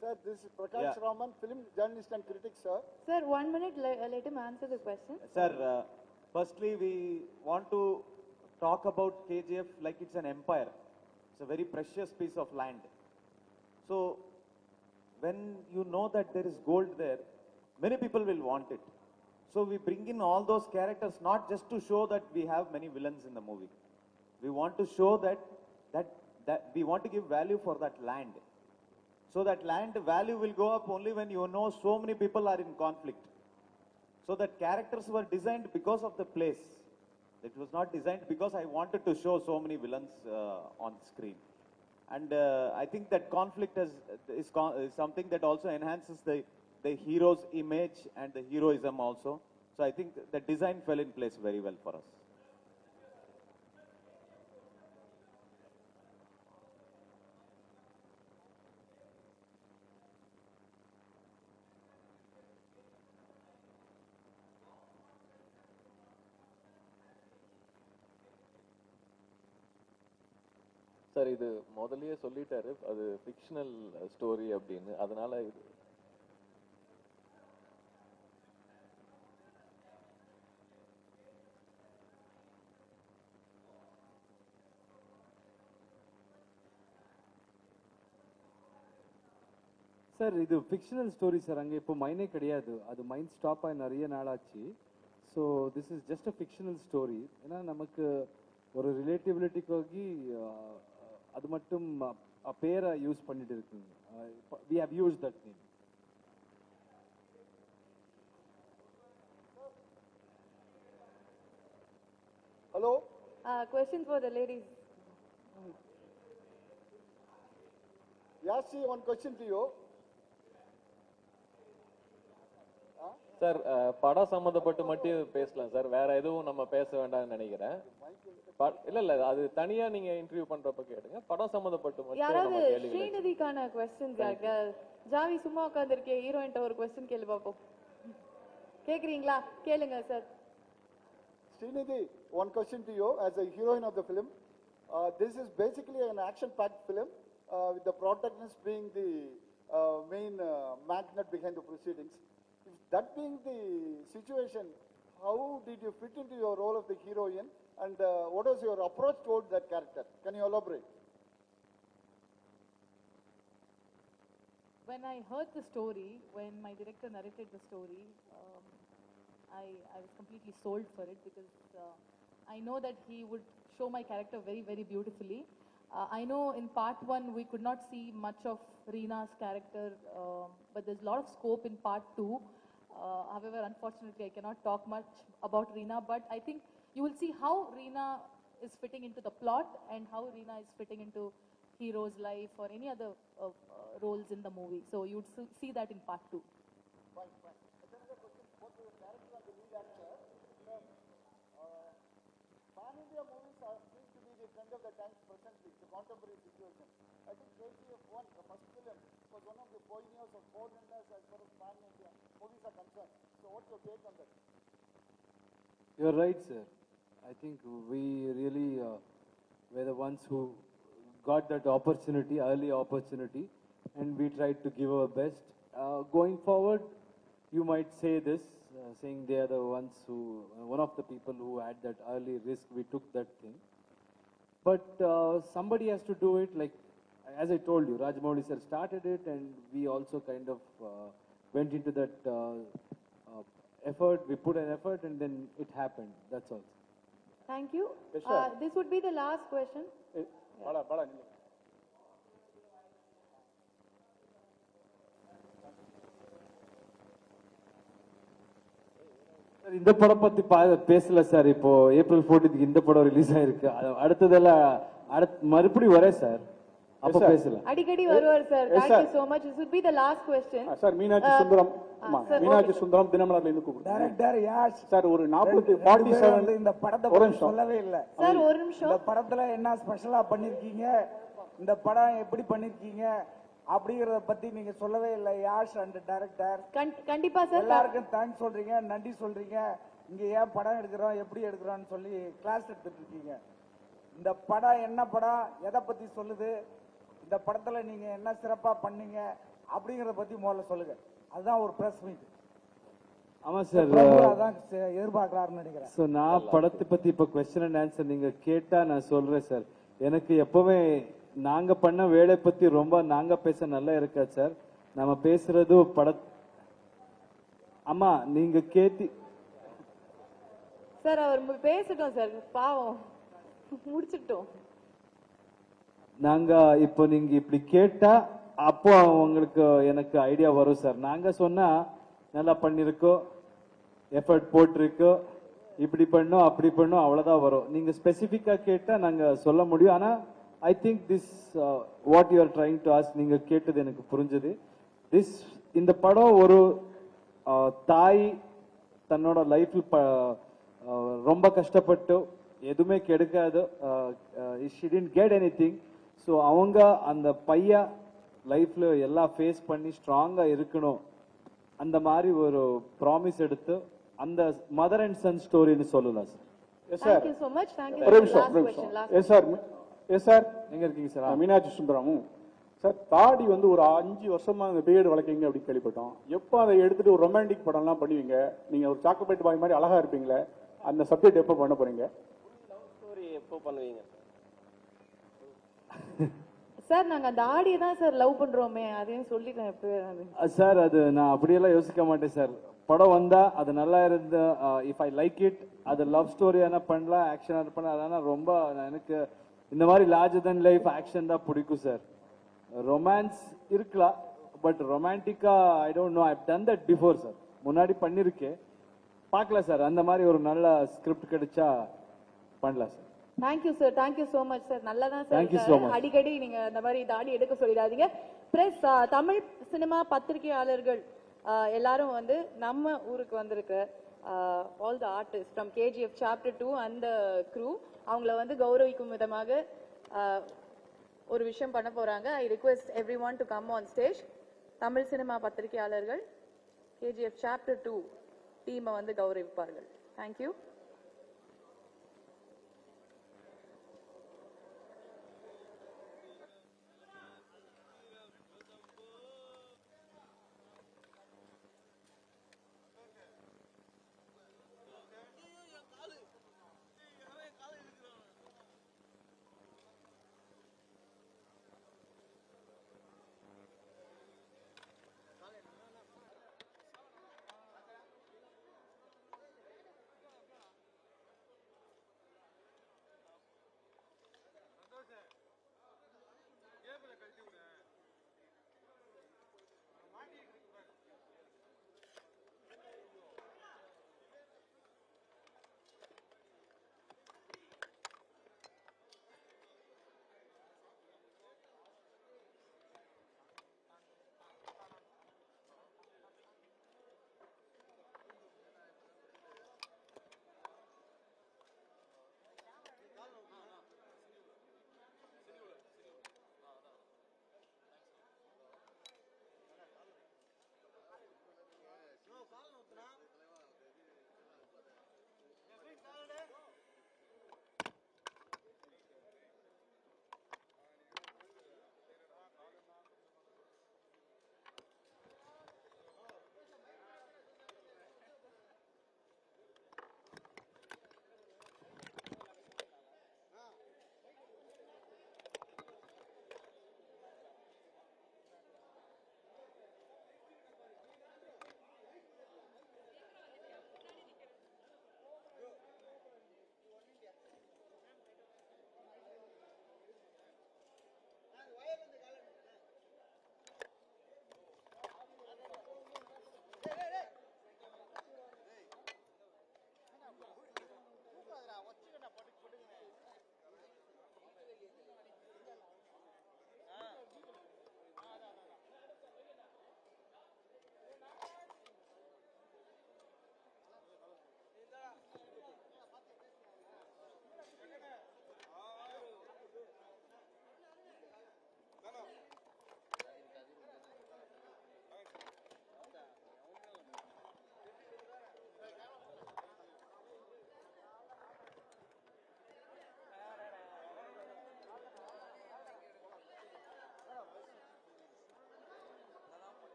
Sir, this is Prakash Raman, film journalist and critic, sir. Sir, 1 minute, let him answer the question. Sir, firstly we want to talk about KGF like it's an empire. It's a very precious piece of land. So when you know that there is gold there, many people will want it. So we bring in all those characters not just to show that we have many villains in the movie. We want to show that we want to give value for that land. So that land value will go up only when you know so many people are in conflict. So that characters were designed because of the place. It was not designed because I wanted to show so many villains on screen. And I think that conflict is something that also enhances the hero's image and the heroism also. So I think the design fell in place very well for us. Sir இது முதல்லயே சொல்லிட்டாரு, அது ஃபிக்ஷனல் ஸ்டோரி அப்படின்னு. அதனால இது சார் இது ஃபிக்ஷனல் ஸ்டோரி சார். அங்கே இப்போ மைனே கிடையாது. அது மைண்ட் ஸ்டாப் ஆகி நிறைய நாளாச்சு. So this is just a fictional story. ஏன்னா நமக்கு ஒரு ரிலேட்டிபிலிட்டிக்காகி அது மட்டும் பேரை யூஸ் பண்ணிட்டு இருக்குங்க. we have used that name. Question for the ladies. Yashi, one question to you. Sir படம் சம்மந்தப்பட்டு மட்டும் பேசலாம் சார், வேற எதுவும் நம்ம பேச வேண்டாம்னு நினைக்கிறேன். இல்ல அது தனியா நீங்க இன்டர்வியூ பண்றப்ப கேளுங்க. படம் சம்பந்தப்பட்டு மட்டும் யாராவது ஸ்ரீநிதிக்கான क्वेश्चंस யாருக்கா? ஜாவி சும்மா உட்கார்ந்திருக்கே, ஹீரோயின்ட்ட ஒரு क्वेश्चन கேளு பாப்போம். கேக்குறீங்களா? கேளுங்க sir. Srinidhi, one question to you as a heroine of the film. This is basically an action-packed film with the protagonist being the main magnet behind the proceedings. If that being the situation, how did you fit into your role of the heroine, and what was your approach towards that character? Can you elaborate? When I heard the story, when my director narrated the story, I was completely sold for it because I know that he would show my character very, very beautifully. I know in part 1 we could not see much of Reena's character, but there's a lot of scope in part 2. However, unfortunately, I cannot talk much about Reena, but I think you will see how Reena is fitting into the plot and how Reena is fitting into hero's life or any other roles in the movie. So you would see that in part 2. Pan-India movies seem to be the trend of the times presently, the contemporary situation. I think KGF 1, the first film, was one of the pioneers of foreigners as far as Pan-India movies are concerned. So what's your take on that? You're right, sir. I think we really were the ones who got that opportunity, early opportunity, and we tried to give our best. Going forward, you might say this, saying they are the ones who, one of the people who had that early risk, we took that thing. But somebody has to do it, like, as I told you, Rajamouli sir started it, and we also kind of went into that effort, we put an effort, and then it happened, that's all. Thank you. Yes, sir. This would be the last question. இந்த படம் பத்தி பேசல சார். இப்போ ஏப்ரல் 14th இந்த படம் ரிலீஸ் ஆயிருக்கு. அடுத்ததெல்லாம் மறுபடியும் வரேன் சார், அப்ப பேசலாம். அடிக்கடி வருவார் sir. Thank you so much. This would be the last question. Sir Meenakshi Sundaram, Meenakshi Sundaram தினமலர்ல இருந்து கூப்பிடுறேன். டைரக்டர் யாஷ் சார் ஒரு 47 இந்த படத்தை பத்தி சொல்லவே இல்ல சார். ஒரு நிமிஷம். இந்த படத்துல என்ன ஸ்பெஷலா பண்ணிருக்கீங்க, இந்த படம் எப்படி பண்ணிருக்கீங்க அப்படிங்கறத பத்தி நீங்க சொல்லவே இல்லை யாஷ் அண்ட் டைரக்டர். கண்டிப்பா சார். எல்லாருக்கும் தேங்க்ஸ் சொல்றீங்க, நன்றி சொல்றீங்க. இங்க ஏன் படம் எடுக்கிறோம், எப்படி எடுக்கிறோம்னு சொல்லி கிளாஸ் எடுத்துட்டு இருக்கீங்க. இந்த படம் என்ன படம், எதை பத்தி சொல்லுது, இந்த படத்துல நீங்க என்ன சிறப்பா பண்ணீங்க அப்படிங்கறத பத்தி முதல்ல சொல்லுங்க. அதுதான் ஒரு பிரஸ் மீட். ஆமா சார், அதான் எதிர்பார்க்கறாருன்னு நினைக்கிறேன். சோ நான் படத்தை பத்தி இப்ப क्वेश्चन அண்ட் ஆன்சர் நீங்க கேட்டா நான் சொல்றேன் சார். எனக்கு எப்பவுமே நாங்க பண்ண வேலை பத்தி ரொம்ப நாங்க பேச நல்லா இருக்கா சார். நம்ம பேசுறது பட அம்மா நீங்க கேட்டி சார் அவர் பேசட்டும் சார், பாவம் முடிச்சிட்டோம். நாங்க இப்போ நீங்க இப்படி கேட்டா அப்போ உங்களுக்கு எனக்கு ஐடியா வரும் சார். நாங்க சொன்னா நல்லா பண்ணிருக்கோம், எஃபர்ட் போட்டிருக்கோ, இப்படி பண்ணோம் அப்படி பண்ணோம் அவ்வளவுதான் வரும். நீங்க ஸ்பெசிபிக்கா கேட்டா நாங்க சொல்ல முடியும். ஆனா I think this what you are trying to ask, நீங்க கேட்டது எனக்கு புரிஞ்சது. This இந்த படம் ஒரு தாய் தன்னோட லைஃப்ல ரொம்ப கஷ்டப்பட்டு எதுவுமே கிடைக்காது, she didn't get anything. So அவங்க அந்த பையன் லைஃப்ல எல்லாம் ஃபேஸ் பண்ணி ஸ்ட்ராங்கா இருக்கணும், அந்த மாதிரி ஒரு ப்ராமிஸ் எடுத்து அந்த மதர் அண்ட் சன் ஸ்டோரின்னு சொல்லலாம் sir. Thank you so much. Thank you. ஒரு நிமிஷம். எஸ் சார், எஸ் சார், எங்க இருக்கீங்க சார்? மீனாட்சி சுந்தரமும் சார். தாடி வந்து ஒரு 5 வருஷமா அந்த பியர்டு வளர்க்கீங்க அப்படின்னு கேள்விப்பட்டோம். எப்போ அதை எடுத்துட்டு ஒரு ரொமான்டிக் படம்லாம் பண்ணுவீங்க? நீங்க ஒரு சாக்லேட் பாய் மாதிரி அழகா இருப்பீங்களே, அந்த சப்ஜெக்ட் எப்போ பண்ண போறீங்க? ஸ்டோரி எப்போ பண்ணுவீங்க சார்? நாங்க அந்த ஆடியை தான் சார் லவ் பண்றோமே, அதையும் சொல்லிட்டேன் எப்பவே. சார் அது நான் அப்படியெல்லாம் யோசிக்க மாட்டேன் சார். படம் வந்தா அது நல்லா இருந்த, இஃப் ஐ லைக் இட், அது லவ் ஸ்டோரியான பண்ணலாம், ஆக்ஷன் பண்ணலாம். அதெல்லாம் ரொம்ப எனக்கு இந்த மாதிரி லார்ஜர் தென் லைஃப் ஆக்ஷன் தான் பிடிக்கும் சார். ரொமான்ஸ் இருக்கலாம், பட் ரொமான்டிக்கா I don't know, I have done that before sir. முன்னாடி பண்ணிருக்கேன், பார்க்கலாம் சார். அந்த மாதிரி ஒரு நல்ல ஸ்கிரிப்ட் கிடைச்சா பண்ணலாம் sir. Thank you sir, thank you so much sir. நல்லா தான் சார் Thank you so இருக்காரு. much. அடிக்கடி நீங்க இந்த மாதிரி தாடி எடுக்க சொல்லிடாதீங்க. பிரஸ் தமிழ் சினிமா பத்திரிகையாளர்கள் எல்லாரும் வந்து நம்ம ஊருக்கு வந்திருக்க all the artist from KGF Chapter 2 அந்த crew அவங்கள வந்து கௌரவிக்கும் விதமாக ஒரு விஷயம் பண்ண போறாங்க. I request everyone to come on stage. Tamil cinema பத்திரிகையாளர்கள் KGF Chapter 2 டீமை வந்து கௌரவிப்பார்கள். தேங்க்யூ.